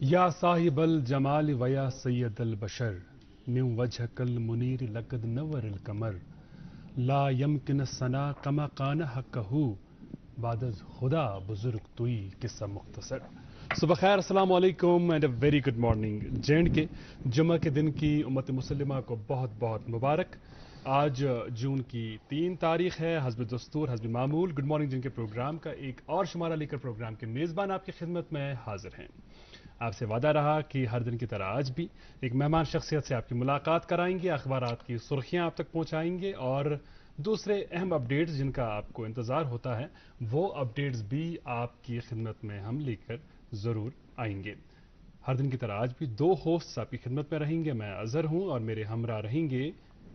या साहिबल जमाल वया सैयदल बशर मिन वजहकल मुनीर लकद नवरल कमर ला यमकिन सना कमा कान हकहू बादज खुदा बुजुर्ग तुई किस्सा मुख्तसर। सुबह खैर, अस्सलाम वालेकुम and a very good morning. J and K जुम्मा के दिन की उम्मत मुसलिमा को बहुत बहुत मुबारक। आज जून की 3 तारीख है। हस्ब दस्तूर हस्ब मामूल गुड मॉर्निंग जिनके प्रोग्राम का एक और शुमारा लेकर प्रोग्राम के मेज़बान आपकी खिदमत में हाजिर हैं। आपसे वादा रहा कि हर दिन की तरह आज भी एक मेहमान शख्सियत से आपकी मुलाकात कराएंगे, अखबारात की सुर्खियां आप तक पहुंचाएंगे और दूसरे अहम अपडेट्स जिनका आपको इंतज़ार होता है वो अपडेट्स भी आपकी खिदमत में हम लेकर ज़रूर आएंगे। हर दिन की तरह आज भी 2 होस्ट्स आपकी खिदमत में रहेंगे। मैं अजहर हूं और मेरे हमरा रहेंगे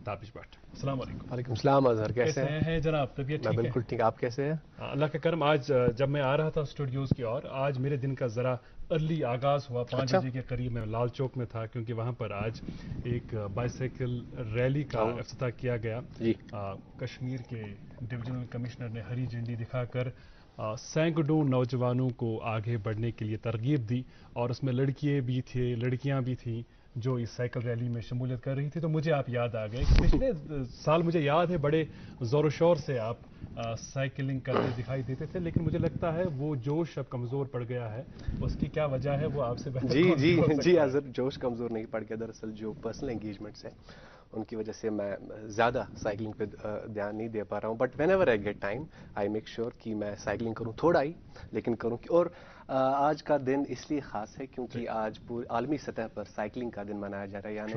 ताबिश भट्ट। अस्सलाम वालेकुम। वालेकुम सलाम अजहर, कैसे हैं जनाब? तबीयत मैं ठीक है? बिल्कुल ठीक, आप कैसे हैं? अल्लाह का करम। आज जब मैं आ रहा था स्टूडियोज़ की ओर, आज मेरे दिन का ज़रा अर्ली आगाज़ हुआ। 5 अच्छा। बजे के करीब मैं लाल चौक में था क्योंकि वहाँ पर आज एक बाइसाइकिल रैली का इफ्तिताह किया गया। जी। कश्मीर के डिविजनल कमिश्नर ने हरी झंडी दिखाकर सैकड़ों नौजवानों को आगे बढ़ने के लिए तरगीब दी और उसमें लड़कियाँ भी थे, लड़कियाँ भी थीं जो इस साइकिल रैली में शमूलियत कर रही थी। तो मुझे आप याद आ गए। पिछले साल मुझे याद है बड़े ज़ोर शोर से आप साइकिलिंग करते दिखाई देते थे, लेकिन मुझे लगता है वो जोश अब कमज़ोर पड़ गया है। उसकी क्या वजह है वो आपसे बेहतर जी कौन जी बोल सकता जी है? अजहर, जोश कमज़ोर नहीं पड़ गया। दरअसल जो पर्सनल एंगेजमेंट्स है उनकी वजह से मैं ज़्यादा साइकिलिंग पे ध्यान नहीं दे पा रहा हूँ। But when ever I get time I make sure कि मैं साइकिलिंग करूँ, थोड़ा ही लेकिन करूँ। और आज का दिन इसलिए ख़ास है क्योंकि आज पूरी आलमी सतह पर साइकिलिंग का दिन मनाया जा रहा है। यानी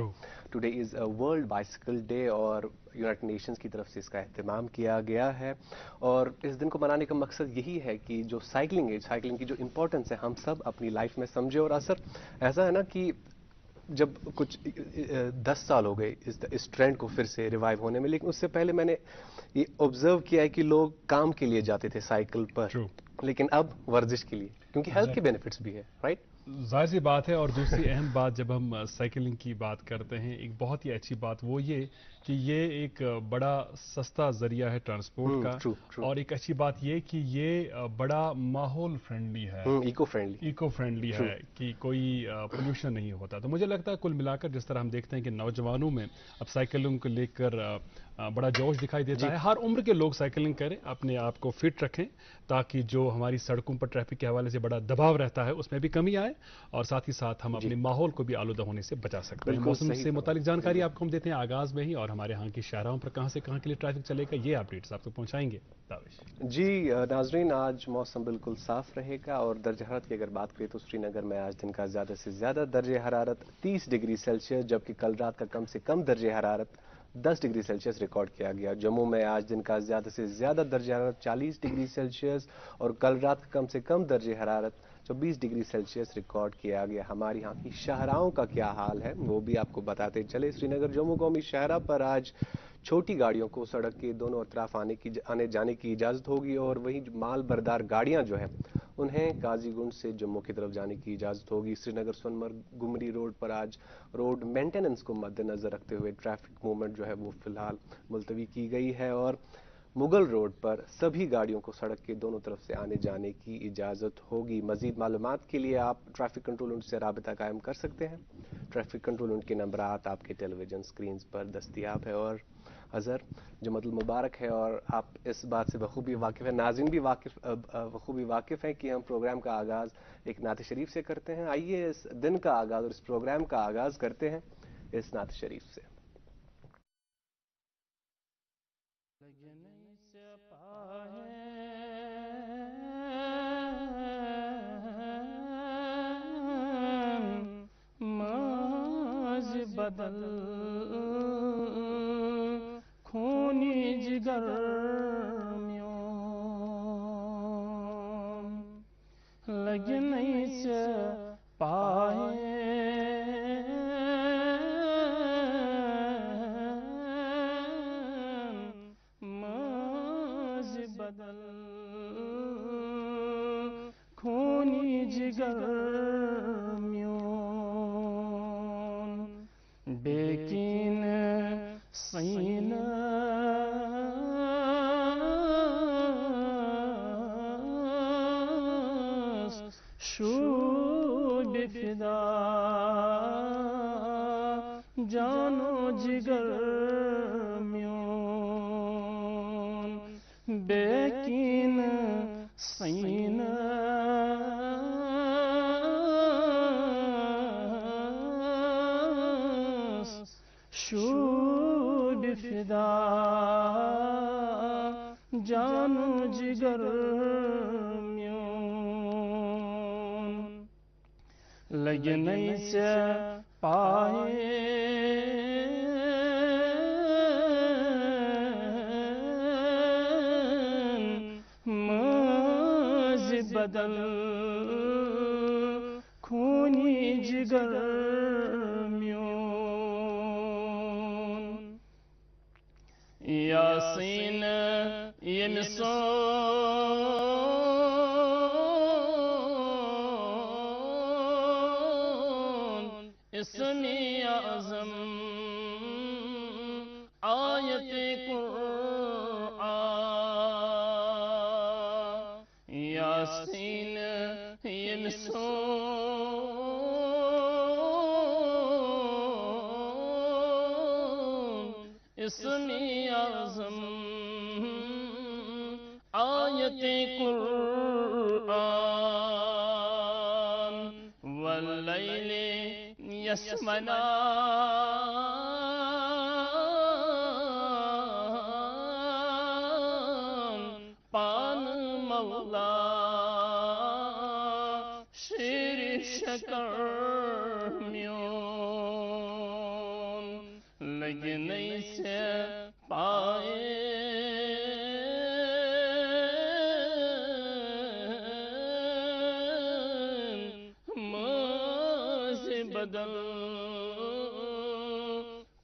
today is world bicycle day और यूनाइटेड नेशंस की तरफ से इसका एहतमाम किया गया है। और इस दिन को मनाने का मकसद यही है कि जो साइकिलिंग है, साइकिलिंग की जो इम्पोर्टेंस है हम सब अपनी लाइफ में समझे। और असर ऐसा है ना कि जब कुछ 10 साल हो गए इस ट्रेंड को फिर से रिवाइव होने में, लेकिन उससे पहले मैंने ये ऑब्जर्व किया है कि लोग काम के लिए जाते थे साइकिल पर, लेकिन अब वर्जिश के लिए, क्योंकि हेल्थ के बेनिफिट्स भी है। राइट, जाहिर सी बात है। और दूसरी अहम बात, जब हम साइकिलिंग की बात करते हैं, एक बहुत ही अच्छी बात वो ये कि ये एक बड़ा सस्ता ज़रिया है ट्रांसपोर्ट का। True true. और एक अच्छी बात ये कि ये बड़ा माहौल फ्रेंडली है, इको फ्रेंडली है कि कोई पोल्यूशन नहीं होता। तो मुझे लगता है कुल मिलाकर जिस तरह हम देखते हैं कि नौजवानों में अब साइकिलिंग को लेकर बड़ा जोश दिखाई देता है। हर उम्र के लोग साइकिलिंग करें, अपने आप को फिट रखें ताकि जो हमारी सड़कों पर ट्रैफिक के हवाले से बड़ा दबाव रहता है उसमें भी कमी आए और साथ ही साथ हम अपने माहौल को भी आलूदा होने से बचा सकते हैं। मौसम से मुतालिक जानकारी आपको हम देते हैं आगाज में ही, और हमारे यहाँ की शहरों पर कहाँ से कहाँ के लिए ट्रैफिक चलेगा ये अपडेट्स आपको पहुँचाएंगे। जी नाजरीन, आज मौसम बिल्कुल साफ रहेगा। और दर्ज हरारत की अगर बात करें तो श्रीनगर में आज दिन का ज़्यादा से ज़्यादा दर्ज हरारत 30 डिग्री सेल्सियस, जबकि कल रात का कम से कम दर्ज हरारत 10 डिग्री सेल्सियस रिकॉर्ड किया गया। जम्मू में आज दिन का ज़्यादा से ज़्यादा दर्ज हरारत 40 डिग्री सेल्सियस और कल रात का कम से कम दर्ज हरारत 24 डिग्री सेल्सियस रिकॉर्ड किया गया। हमारी यहाँ की शाहराओं का क्या हाल है वो भी आपको बताते चले। श्रीनगर जम्मू कौमी शाहरा पर आज छोटी गाड़ियों को सड़क के दोनों तरफ आने जाने की इजाज़त होगी, और वहीं माल बरदार गाड़ियां जो है उन्हें काजीगुंड से जम्मू की तरफ जाने की इजाज़त होगी। श्रीनगर सोनमर्ग गुमरी रोड पर आज रोड मेंटेनेंस को मद्देनज़र रखते हुए ट्रैफिक मूवमेंट जो है वो फिलहाल मुलतवी की गई है, और मुगल रोड पर सभी गाड़ियों को सड़क के दोनों तरफ से आने जाने की इजाज़त होगी। मज़ीद मालूमात के लिए आप ट्रैफिक कंट्रोल यूनिट से राबिता कायम कर सकते हैं। ट्रैफिक कंट्रोल यूनिट के नंबरात आपके टेलीविज़न स्क्रीन पर दस्तियाब है। और अज़हर, जुम्मतुल मुबारक है और आप इस बात से बखूबी वाकिफ़ है, नाज़रीन भी बखूबी वाकिफ़ है कि हम प्रोग्राम का आगाज़ एक नात शरीफ से करते हैं। आइए इस दिन का आगाज़ और इस प्रोग्राम का आगाज़ करते हैं इस नात शरीफ से। बदल खूनी जिगर म्यों लगे नहीं से पाए माज बदल खूनी जिगर बेकिन सीन शूब فدا جانو جگر میون بیکین سین شوب فدا جانو جگر میون لگے نہیں سے پائے بدل خونی جگر میون یاسین یمسون اسمی اعظم آیت قرآن یاسین یمسون اسمی اعظم آیت قرآن واللیل یسمنا پان مولا شیر شکر میون لگے نہیں سے پائے ماز بدل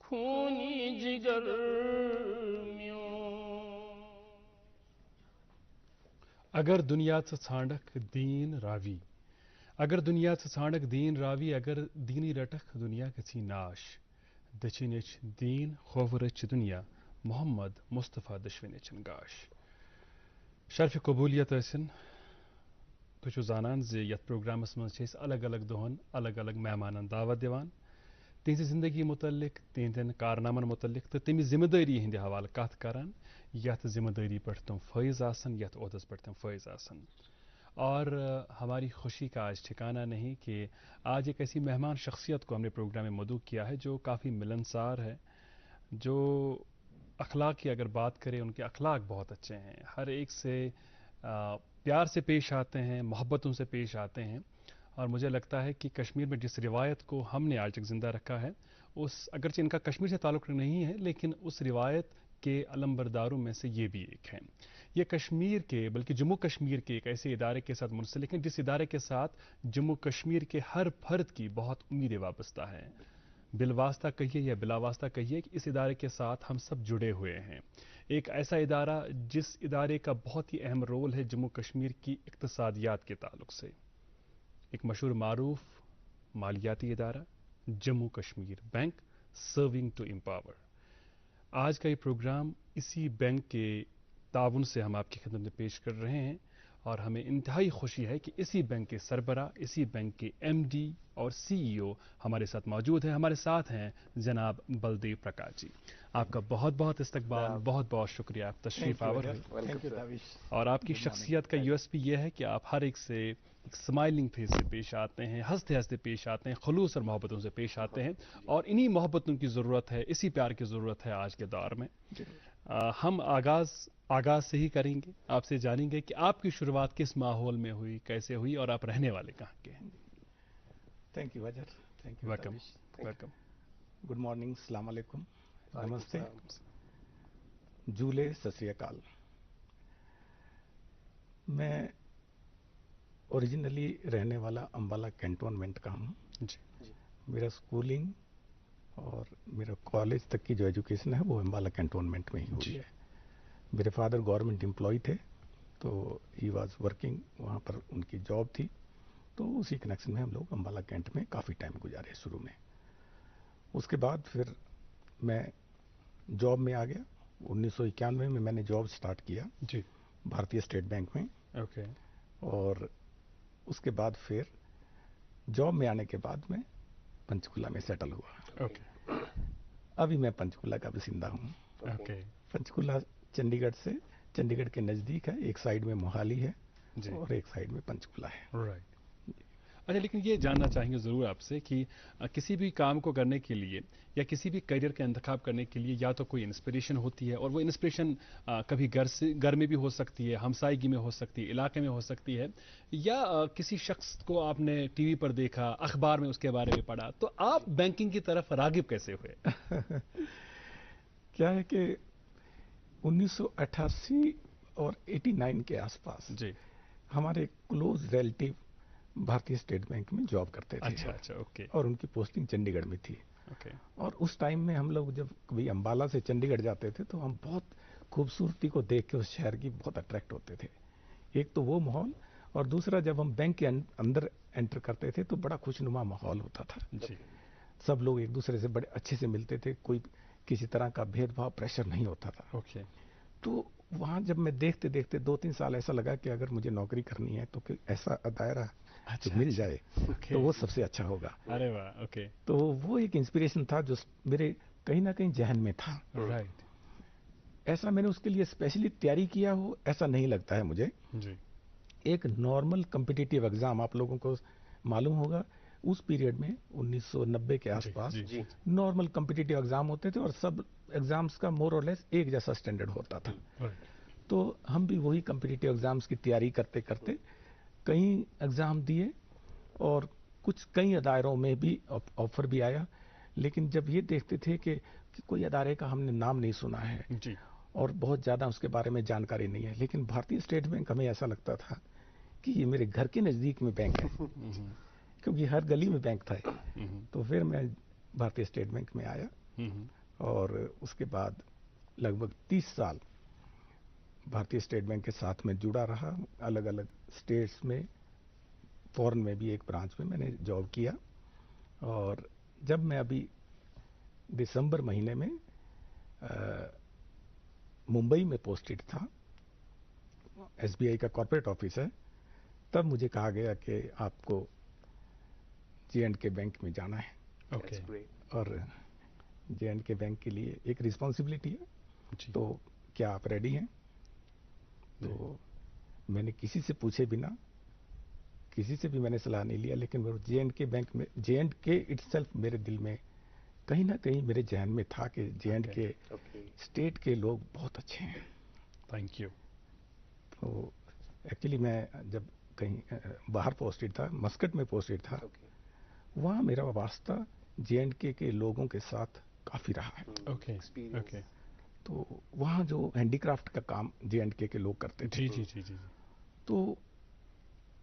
خونی جگر میون اگر دنیا سے ژھانڈک دین راوی اگر دنیا سے ژھانڈک دین راوی اگر دینی رٹک دنیا گژھی ناش دچھنچ دین خوفرچ دنیا محمد مصطفیٰ دشوینچن گاش شرف قبولیت ٲسِن تُہۍ چھِو زانان زِ یتھ پروگرامس منٛز چھِ أسۍ الگ الگ دۄہن الگ الگ مہمانن دعوت دِوان تِہنٛزِ زندگی متعلق تِہنٛدٮ۪ن کارنامن متعلق تہٕ تمہِ ذمہٕ دٲری ہٕنٛدِ حوالہٕ کتھ کران یتھ ذمہ دٲری پٮ۪ٹھ تِم فٲیض آسن یتھ عہدس پٮ۪ٹھ تِم فٲیض آسن اور ہماری خوشی کا آج ٹھکانہ نہیں کہ آج ایک ایسی مہمان شخصیت کو ہم نے پروگرام میں مدعو کیا ہے جو کافی ملنسار ہے جو اخلاق کی اگر بات کریں ان کے اخلاق بہت اچھے ہیں ہر ایک سے پیار سے پیش آتے ہیں محبتوں سے پیش آتے ہیں اور مجھے لگتا ہے کہ کشمیر میں جس روایت کو ہم نے آج تک زندہ رکھا ہے اس اگرچہ ان کا کشمیر سے تعلق نہیں ہے لیکن اس روایت کے علمبرداروں میں سے یہ بھی ایک ہے یہ کشمیر کے بلکہ جموں کشمیر کے ایک ایسے ادارے کے ساتھ منسلک ہیں جس ادارے کے ساتھ جموں کشمیر کے ہر فرد کی بہت امیدیں وابستہ ہیں بالواسطہ کہیے یا بلا واسطہ کہیے کہ اس ادارے کے ساتھ ہم سب جڑے ہوئے ہیں ایک ایسا ادارہ جس ادارے کا بہت ہی اہم رول ہے جموں کشمیر کی اقتصادیات کے تعلق سے ایک مشہور معروف مالیاتی ادارہ Jammu Kashmir bank serving to empower آج کا یہ پروگرام اسی بینک کے تعاون سے ہم آپ کی خدمت میں پیش کر رہے ہیں اور ہمیں انتہائی خوشی ہے کہ اسی بینک کے سربراہ اسی بینک کے ایم ڈی اور سی ای او ہمارے ساتھ موجود ہیں ہمارے ساتھ ہیں جناب بلدیو پرکاش جی آپ کا بہت بہت استقبال بہت بہت شکریہ آپ تشریف آور ہوئے اور آپ کی شخصیت کا یو ایس پی یہ ہے کہ آپ ہر ایک سے اسمائلنگ فیس سے پیش آتے ہیں ہنستے ہنستے پیش آتے ہیں خلوص اور محبتوں سے پیش آتے ہیں اور انہی محبتوں کی ضرورت ہے اسی پیار کی ضرورت ہے آج کے دور میں ہم آغاز سے ہی کریں گے آپ سے جانیں گے کہ آپ کی شروعات کس ماحول میں ہوئی کیسے ہوئی اور آپ رہنے والے کہاں کے ہیں تھینک یو وجر thank you welcome good morning السلام علیکم نمستے جولے ست سری اکال میں اوریجنلی رہنے والا امبالہ کینٹونمنٹ کا ہوں میرا اسکولنگ اور میرا کالج تک کی جو ایجوکیشن ہے وہ امبالہ کینٹونمنٹ میں ہی ہوئی ہے میرے فادر گورنمنٹ امپلائی تھے تو ہی واز ورکنگ وہاں پر ان کی جاب تھی تو اسی کنیکشن میں ہم لوگ امبالہ کینٹ میں کافی ٹائم گزارے شروع میں اس کے بعد پھر میں جاب میں آ گیا 1991 میں نے جاب سٹارٹ کیا جی بھارتیہ اسٹیٹ بینک میں اوکے اور اس کے بعد پھر जॉब में आने के बाद मैं पंचकुला में सेटल हुआ। ओके अभी मैं पंचकुला का बासिंदा हूँ। ओके पंचकुला चंडीगढ़ के नज़दीक है, एक साइड में मोहाली है जी और एक साइड में पंचकुला है। राइट। अच्छा, लेकिन ये जानना चाहेंगे ज़रूर आपसे कि किसी भी काम को करने के लिए या किसी भी करियर का इंतखाब करने के लिए या तो कोई इंस्पिरेशन होती है, और वो इंस्पिरेशन कभी घर में भी हो सकती है, हमसायगी में हो सकती है, इलाके में हो सकती है, या किसी शख्स को आपने टीवी पर देखा, अखबार में उसके बारे में पढ़ा। तो आप बैंकिंग की तरफ रागिब कैसे हुए? क्या है कि 1988 और 89 के आसपास जी। हमारे क्लोज रिलेटिव भारतीय स्टेट बैंक में जॉब करते थे। अच्छा अच्छा, ओके और उनकी पोस्टिंग चंडीगढ़ में थी। ओके और उस टाइम में हम लोग जब कभी अंबाला से चंडीगढ़ जाते थे तो हम बहुत खूबसूरती को देख के उस शहर की बहुत अट्रैक्ट होते थे। एक तो वो माहौल, और दूसरा जब हम बैंक के अंदर एंटर करते थे तो बड़ा खुशनुमा माहौल होता था। जी सब लोग एक दूसरे से बड़े अच्छे से मिलते थे, कोई किसी तरह का भेदभाव, प्रेशर नहीं होता था। ओके तो वहाँ जब मैं देखते देखते 2-3 साल ऐसा लगा कि अगर मुझे नौकरी करनी है तो कोई ऐसा दायरा जो मिल जाए तो वो सबसे अच्छा होगा। अरे वाह, ओके तो वो एक इंस्पिरेशन था जो मेरे कहीं ना कहीं जहन में था। राइट ऐसा मैंने उसके लिए स्पेशली तैयारी किया हो ऐसा नहीं लगता है मुझे। जी एक नॉर्मल कॉम्पिटिटिव एग्जाम, आप लोगों को मालूम होगा उस पीरियड में 1990 के आसपास जी नॉर्मल कॉम्पिटिटिव एग्जाम होते थे और सब एग्जाम्स का मोर और लेस एक जैसा स्टैंडर्ड होता था। राइट तो हम भी वही कॉम्पिटिटिव एग्जाम्स की तैयारी करते करते कई एग्जाम दिए और कई अदारों में भी ऑफर भी आया। लेकिन जब ये देखते थे कि कोई अदारे का हमने नाम नहीं सुना है जी और बहुत ज़्यादा उसके बारे में जानकारी नहीं है, लेकिन भारतीय स्टेट बैंक हमें ऐसा लगता था कि ये मेरे घर के नज़दीक में बैंक है क्योंकि हर गली में बैंक था। तो फिर मैं भारतीय स्टेट बैंक में आया और उसके बाद लगभग 30 साल भारतीय स्टेट बैंक के साथ में जुड़ा रहा। अलग अलग स्टेट्स में, फॉरेन में भी एक ब्रांच में मैंने जॉब किया। और जब मैं अभी दिसंबर महीने में मुंबई में पोस्टेड था, एसबीआई का कॉर्पोरेट ऑफिस है, तब मुझे कहा गया कि आपको जे&के बैंक में जाना है। ओके और जे&के बैंक के लिए एक रिस्पॉन्सिबिलिटी है, जी तो क्या आप रेडी हैं? तो मैंने किसी से पूछे बिना, किसी से भी मैंने सलाह नहीं लिया, लेकिन वो जे&के बैंक में, जे&के इटसेल्फ मेरे दिल में कहीं ना कहीं मेरे जहन में था कि जे&के स्टेट के लोग बहुत अच्छे हैं। Thank you. तो एक्चुअली मैं जब कहीं बाहर पोस्टेड था, मस्कट में पोस्टेड था, वहाँ मेरा वास्ता जे&के के लोगों के साथ काफ़ी रहा है। ओके ओके तो वहाँ जो हैंडीक्राफ्ट का काम जे&के के लोग करते थे, जी जी जी जी तो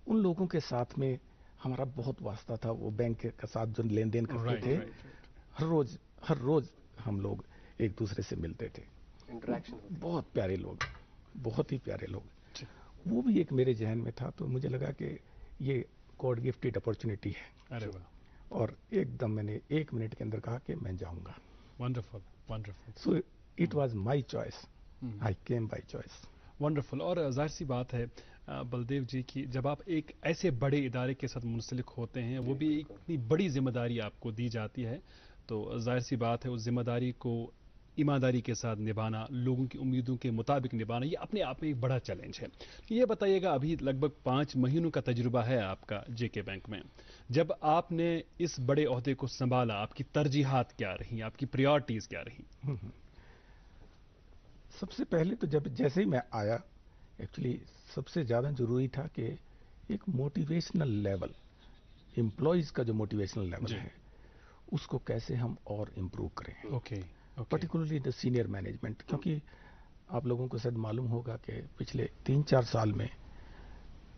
उन लोगों के साथ में हमारा बहुत वास्ता था। वो बैंक के साथ जो लेन देन करते थे, हर रोज हम लोग एक दूसरे से मिलते थे, इंटरेक्शन। बहुत प्यारे लोग, बहुत ही प्यारे लोग। वो भी एक मेरे जहन में था, तो मुझे लगा कि ये गॉड गिफ्टेड अपॉर्चुनिटी है। अरे वाह, और एकदम मैंने 1 मिनट के अंदर कहा कि मैं जाऊंगा। Wonderful wonderful. So it was my choice, I came by choice. Wonderful. और जाहिर सी बात है बलदेव जी की, जब आप एक ऐसे बड़े इदारे के साथ मुंसलिक होते हैं, वो भी इतनी बड़ी जिम्मेदारी आपको दी जाती है, तो जाहिर सी बात है उस जिम्मेदारी को ईमानदारी के साथ निभाना, लोगों की उम्मीदों के मुताबिक निभाना, ये अपने आप में एक बड़ा चैलेंज है। ये बताइएगा, अभी लगभग 5 महीनों का तजुर्बा है आपका जेके बैंक में। जब आपने इस बड़े ओहदे को संभाला, आपकी तरजीहात क्या रही, आपकी प्रायोरिटीज क्या रही? सबसे पहले तो जैसे ही मैं आया, एक्चुअली सबसे ज़्यादा ज़रूरी था कि एक मोटिवेशनल लेवल, एम्प्लॉयज़ का जो मोटिवेशनल लेवल है, उसको कैसे हम और इम्प्रूव करें। Okay particularly the senior management, क्योंकि आप लोगों को शायद मालूम होगा कि पिछले 3-4 साल में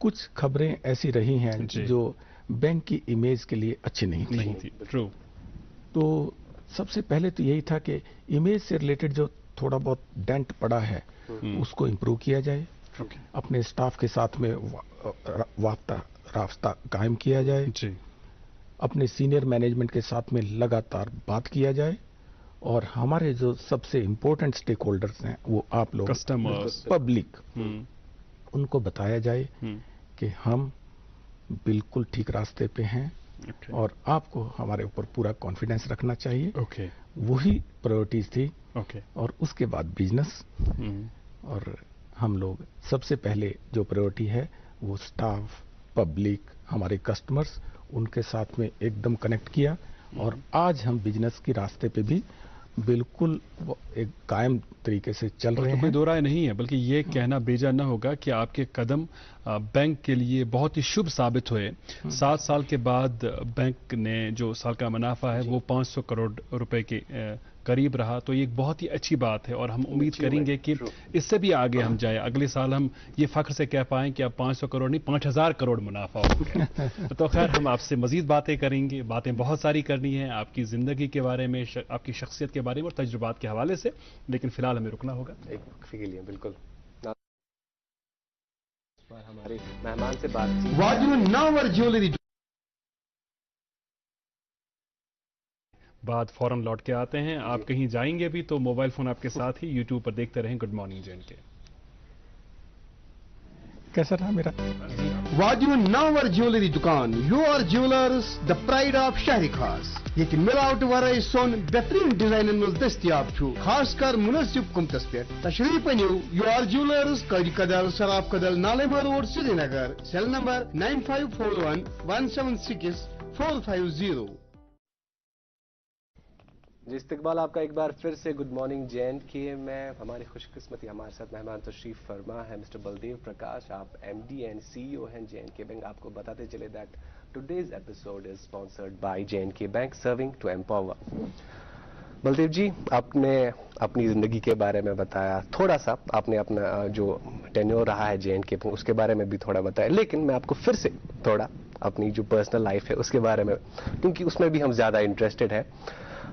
कुछ खबरें ऐसी रही हैं जो बैंक की इमेज के लिए अच्छी नहीं थी। ट्रू। तो सबसे पहले तो यही था कि इमेज से रिलेटेड जो थोड़ा बहुत डेंट पड़ा है उसको इम्प्रूव किया जाए। अपने स्टाफ के साथ में रास्ता कायम किया जाए जी। अपने सीनियर मैनेजमेंट के साथ में लगातार बात किया जाए, और हमारे जो सबसे इम्पोर्टेंट स्टेक होल्डर्स हैं, वो आप लोग, कस्टमर्स, पब्लिक, उनको बताया जाए कि हम बिल्कुल ठीक रास्ते पे हैं और आपको हमारे ऊपर पूरा कॉन्फिडेंस रखना चाहिए। ओके वही प्रायोरिटीज थी। ओके और उसके बाद बिजनेस। और हम लोग सबसे पहले जो प्रायोरिटी है वो स्टाफ, पब्लिक, हमारे कस्टमर्स, उनके साथ में एकदम कनेक्ट किया। और आज हम बिजनेस के रास्ते पे भी बिल्कुल एक कायम तरीके से चल रहे तो कोई हैं। दो राय नहीं है, बल्कि ये कहना बेजा न होगा कि आपके कदम बैंक के लिए बहुत ही शुभ साबित हुए। 7 साल के बाद बैंक ने जो साल का मुनाफा है वो 500 करोड़ रुपए के करीब रहा, तो ये एक बहुत ही अच्छी बात है। और हम उम्मीद करेंगे कि इससे भी आगे हम जाए, अगले साल हम ये फख्र से कह पाएं कि अब 500 करोड़ नहीं 5000 करोड़ मुनाफा हो गया। तो खैर हम आपसे मजीद बातें करेंगे, बातें बहुत सारी करनी है आपकी ज़िंदगी के बारे में, आपकी शख्सियत के बारे में और तजुर्बात के हवाले से, लेकिन फिलहाल हमें रुकना होगा एक वक्फे के लिए। बिल्कुल हमारे मेहमान से बातचीत। वाजू नावर ज्वेलरी। बाद फौरन लौट के आते हैं। आप कहीं जाएंगे भी तो मोबाइल फोन आपके साथ ही, यूट्यूब पर देखते रहें गुड मॉर्निंग जे&के। कैसा रहा मेरा? वाजू नावर ज्वेलरी दुकान, your jewellers the pride of शहरी खास। ये मिलावट वराई सोन बेहतरीन डिजाइन में दस्तियाब छु, खास कर मुनासिब कीमतस पे। तशरीफ अनियो your jewellers, Kadi Kadal, Saraf Kadal, नालेमर road, Srinagar. Cell number 9541 176 450। जी इस्तकबाल आपका एक बार फिर से गुड मॉर्निंग जे&के में। हमारी खुशकिस्मती हमारे साथ मेहमान तशरीफ फरमा है मिस्टर बलदेव प्रकाश। आप MD एंड CEO हैं जे&के बैंक। आपको बताते चले that today's episode is sponsored by J and K bank, serving to empower. Baldev ji, आपने अपनी ज़िंदगी के बारे में बताया थोड़ा सा, आपने अपना जो टेन्योर रहा है जे&के बैंक उसके बारे में भी थोड़ा बताया, लेकिन मैं आपको फिर से थोड़ा अपनी जो पर्सनल लाइफ है उसके बारे में, क्योंकि उसमें भी हम ज़्यादा इंटरेस्टेड है।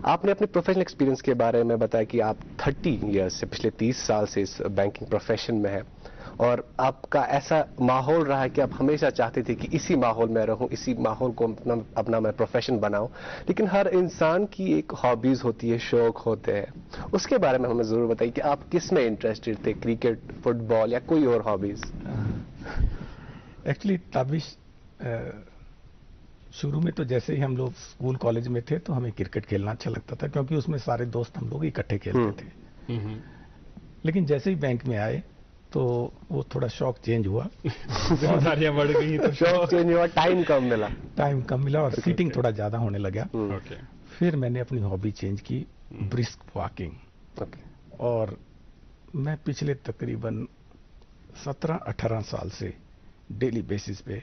आपने अपने प्रोफेशनल एक्सपीरियंस के बारे में बताया कि आप 30 ईयर्स से, पिछले 30 साल से इस बैंकिंग प्रोफेशन में हैं, और आपका ऐसा माहौल रहा है कि आप हमेशा चाहते थे कि इसी माहौल में रहूं, इसी माहौल को अपना मैं प्रोफेशन बनाऊं। लेकिन हर इंसान की एक हॉबीज होती है, शौक होते हैं, उसके बारे में हमें जरूर बताइए कि आप किस में इंटरेस्टेड थे, क्रिकेट, फुटबॉल या कोई और हॉबीज? एक्चुअली ताबिश, शुरू में तो जैसे ही हम लोग स्कूल कॉलेज में थे तो हमें क्रिकेट खेलना अच्छा लगता था, क्योंकि उसमें सारे दोस्त हम लोग इकट्ठे खेलते थे। लेकिन जैसे ही बैंक में आए तो वो थोड़ा शौक चेंज हुआ, जिम्मेदारियां बढ़ गई तो शौक चेंज हुआ, टाइम कम मिला और सीटिंग थोड़ा ज्यादा होने लगा। फिर मैंने अपनी हॉबी चेंज की, ब्रिस्क वॉकिंग। और मैं पिछले तकरीबन 17-18 साल से डेली बेसिस पे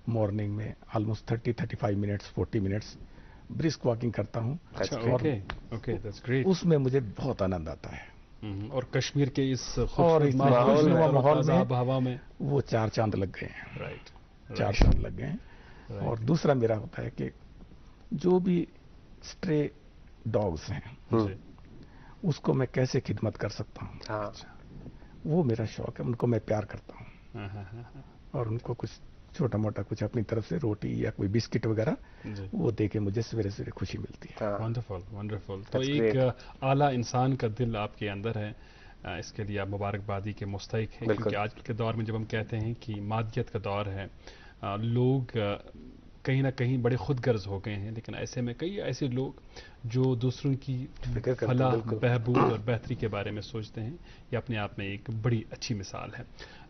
मॉर्निंग में almost 30-35 minutes 40 minutes brisk walking करता हूँ। Okay, that's great. उसमें मुझे बहुत आनंद आता है। और कश्मीर के इस और माहौल हवा में वो 4 चांद लग गए हैं। राइट, 4 चांद लग गए हैं। और दूसरा मेरा होता है कि जो भी स्ट्रे डॉग्स हैं उसको मैं कैसे खिदमत कर सकता हूँ, वो मेरा शौक है। उनको मैं प्यार करता हूँ और उनको कुछ छोटा मोटा कुछ अपनी तरफ से रोटी या कोई बिस्किट वगैरह वो देके मुझे सवेरे सवेरे खुशी मिलती है। Wonderful wonderful. तो एक आला इंसान का दिल आपके अंदर है, इसके लिए आप मुबारकबादी के मुस्तहिक हैं, क्योंकि आज के दौर में जब हम कहते हैं कि मादियत का दौर है, लोग कहीं ना कहीं बड़े खुदगर्ज हो गए हैं, लेकिन ऐसे में कई ऐसे लोग जो दूसरों की फलाह, बहबूद और बेहतरी के बारे में सोचते हैं, ये अपने आप में एक बड़ी अच्छी मिसाल है।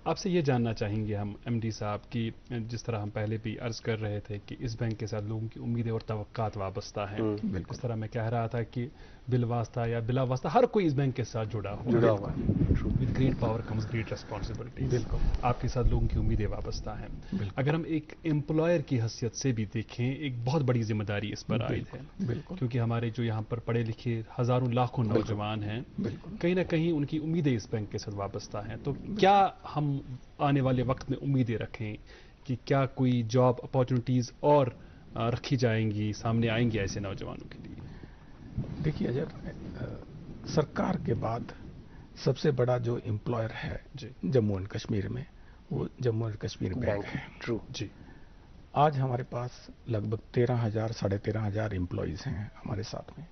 आपसे ये जानना चाहेंगे हम MD साहब की, जिस तरह हम पहले भी अर्ज कर रहे थे कि इस बैंक के साथ लोगों की उम्मीदें और तवक्कात वाबस्ता हैं। इस तरह मैं कह रहा था कि बिलवास्ता या बिला वास्ता हर कोई इस बैंक के साथ जुड़ा हुआ है। With great power comes great responsibility. बिल्कुल, आपके साथ लोगों की उम्मीदें वाबस्ता हैं। अगर हम एक एम्प्लॉयर की हैसियत से भी देखें, एक बहुत बड़ी जिम्मेदारी इस पर आयद है, क्योंकि हमारे जो यहाँ पर पढ़े लिखे हजारों लाखों नौजवान हैं, कहीं ना कहीं उनकी उम्मीदें इस बैंक के साथ वाबस्ता हैं। तो क्या हम आने वाले वक्त में उम्मीदें रखें कि क्या कोई जॉब अपॉर्चुनिटीज और रखी जाएंगी, सामने आएंगी ऐसे नौजवानों के लिए? देखिए अजय, सरकार के बाद सबसे बड़ा जो एम्प्लॉयर है जम्मू एंड कश्मीर में, वो जम्मू एंड कश्मीर बैंक है। ट्रू जी। आज हमारे पास लगभग 13,000 साढ़े 13,000 एम्प्लॉयज हैं हमारे साथ में,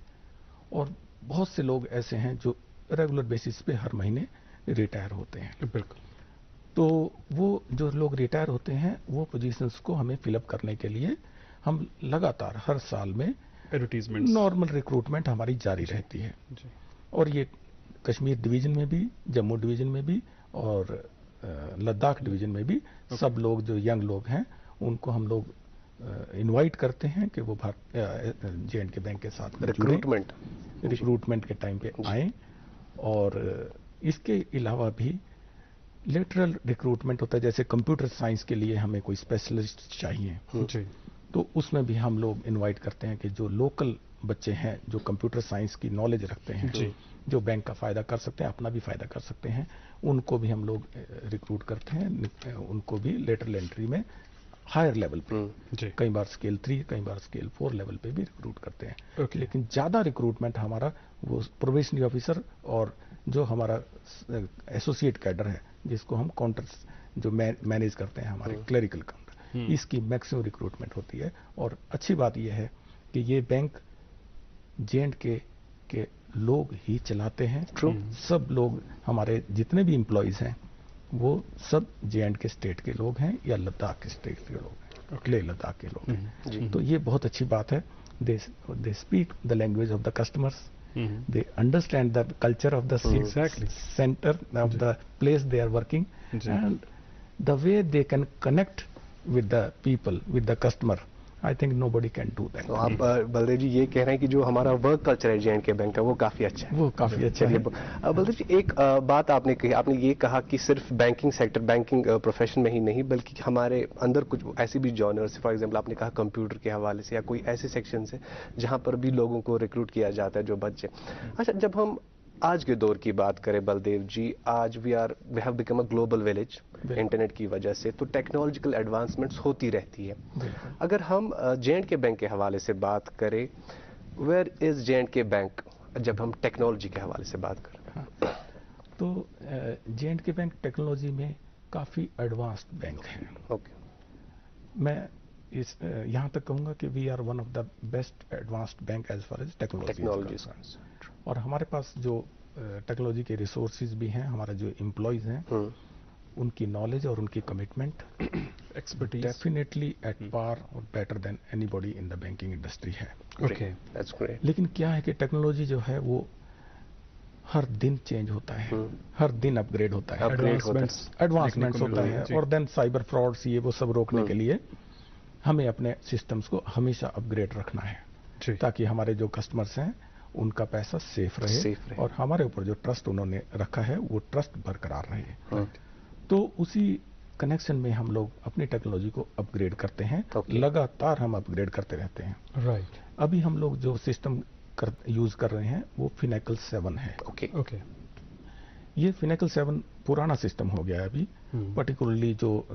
और बहुत से लोग ऐसे हैं जो रेगुलर बेसिस पे हर महीने रिटायर होते हैं। बिल्कुल। तो वो जो लोग रिटायर होते हैं वो पोजीशंस को हमें फिलअप करने के लिए हम लगातार हर साल में एडवर्टीजमेंट नॉर्मल रिक्रूटमेंट हमारी जारी रहती है। और ये कश्मीर डिवीजन में भी, जम्मू डिवीजन में भी और लद्दाख डिवीजन में भी सब लोग जो यंग लोग हैं उनको हम लोग इनवाइट करते हैं कि वो J&K बैंक के साथ रिक्रूटमेंट के टाइम पे आए। और इसके अलावा भी लेटरल रिक्रूटमेंट होता है, जैसे कंप्यूटर साइंस के लिए हमें कोई स्पेशलिस्ट चाहिए तो उसमें भी हम लोग इनवाइट करते हैं कि जो लोकल बच्चे हैं जो कंप्यूटर साइंस की नॉलेज रखते हैं, जो बैंक का फायदा कर सकते हैं, अपना भी फायदा कर सकते हैं, उनको भी हम लोग रिक्रूट करते हैं। उनको भी लेटरल एंट्री में हायर लेवल पे, कई बार स्केल 3, कई बार स्केल 4 लेवल पे भी रिक्रूट करते हैं। लेकिन ज्यादा रिक्रूटमेंट हमारा वो प्रोबेशनरी ऑफिसर और जो हमारा एसोसिएट कैडर है, जिसको हम काउंटर्स जो मैनेज करते हैं, हमारे क्लरिकल काउंटर, इसकी मैक्सिमम रिक्रूटमेंट होती है। और अच्छी बात यह है कि ये बैंक J&K के लोग ही चलाते हैं। सब लोग हमारे जितने भी एम्प्लॉइज हैं वो सब J&K स्टेट के लोग हैं या लद्दाख के स्टेट के लोग हैं, लेह लद्दाख के लोग हैं। तो ये बहुत अच्छी बात है। They speak the language of the customers, they understand the culture of the center of the place they are working, and the way they can connect with the people, with the customer, I think nobody can do that. तो आप बलदेव जी ये कह रहे हैं कि जो हमारा work culture है J&K बैंक का वो काफी अच्छा है। वो काफी अच्छा है। बलदेव जी एक बात आपने कही, आपने ये कहा कि सिर्फ बैंकिंग सेक्टर, बैंकिंग प्रोफेशन में ही नहीं बल्कि हमारे अंदर कुछ ऐसी भी जॉनर्स, फॉर एग्जांपल आपने कहा कंप्यूटर के हवाले से या कोई ऐसे सेक्शन से जहां पर भी लोगों को रिक्रूट किया जाता है, जो बच्चे। अच्छा, जब हम आज के दौर की बात करें बलदेव जी, आज we have become a global village internet की वजह से, तो टेक्नोलॉजिकल एडवांसमेंट्स होती रहती है। अगर हम J&K बैंक के हवाले से बात करें, वेयर इज J&K बैंक जब हम टेक्नोलॉजी के हवाले से बात करें? तो J&K बैंक टेक्नोलॉजी में काफी एडवांस्ड बैंक है। मैं यहाँ तक कहूँगा कि we are one of the best advanced bank as far as technology. और हमारे पास जो टेक्नोलॉजी के रिसोर्सेज भी हैं, हमारा जो एम्प्लॉयज हैं, उनकी नॉलेज और उनकी commitment expertise definitely at par और better than anybody in the banking industry है। That's great. लेकिन क्या है कि टेक्नोलॉजी जो है वो हर दिन चेंज होता है, हर दिन अपग्रेड होता है, एडवांसमेंट्स होता है। और देन साइबर फ्रॉड्स, ये वो सब रोकने के लिए हमें अपने सिस्टम्स को हमेशा अपग्रेड रखना है, ताकि हमारे जो कस्टमर्स हैं उनका पैसा सेफ रहे और हमारे ऊपर जो ट्रस्ट उन्होंने रखा है वो ट्रस्ट बरकरार रहे। तो उसी कनेक्शन में हम लोग अपनी टेक्नोलॉजी को अपग्रेड करते हैं। लगातार हम अपग्रेड करते रहते हैं। अभी हम लोग जो सिस्टम यूज कर रहे हैं वो Finacle 7 है। ये Finacle 7 पुराना सिस्टम हो गया है अभी। पर्टिकुलरली जो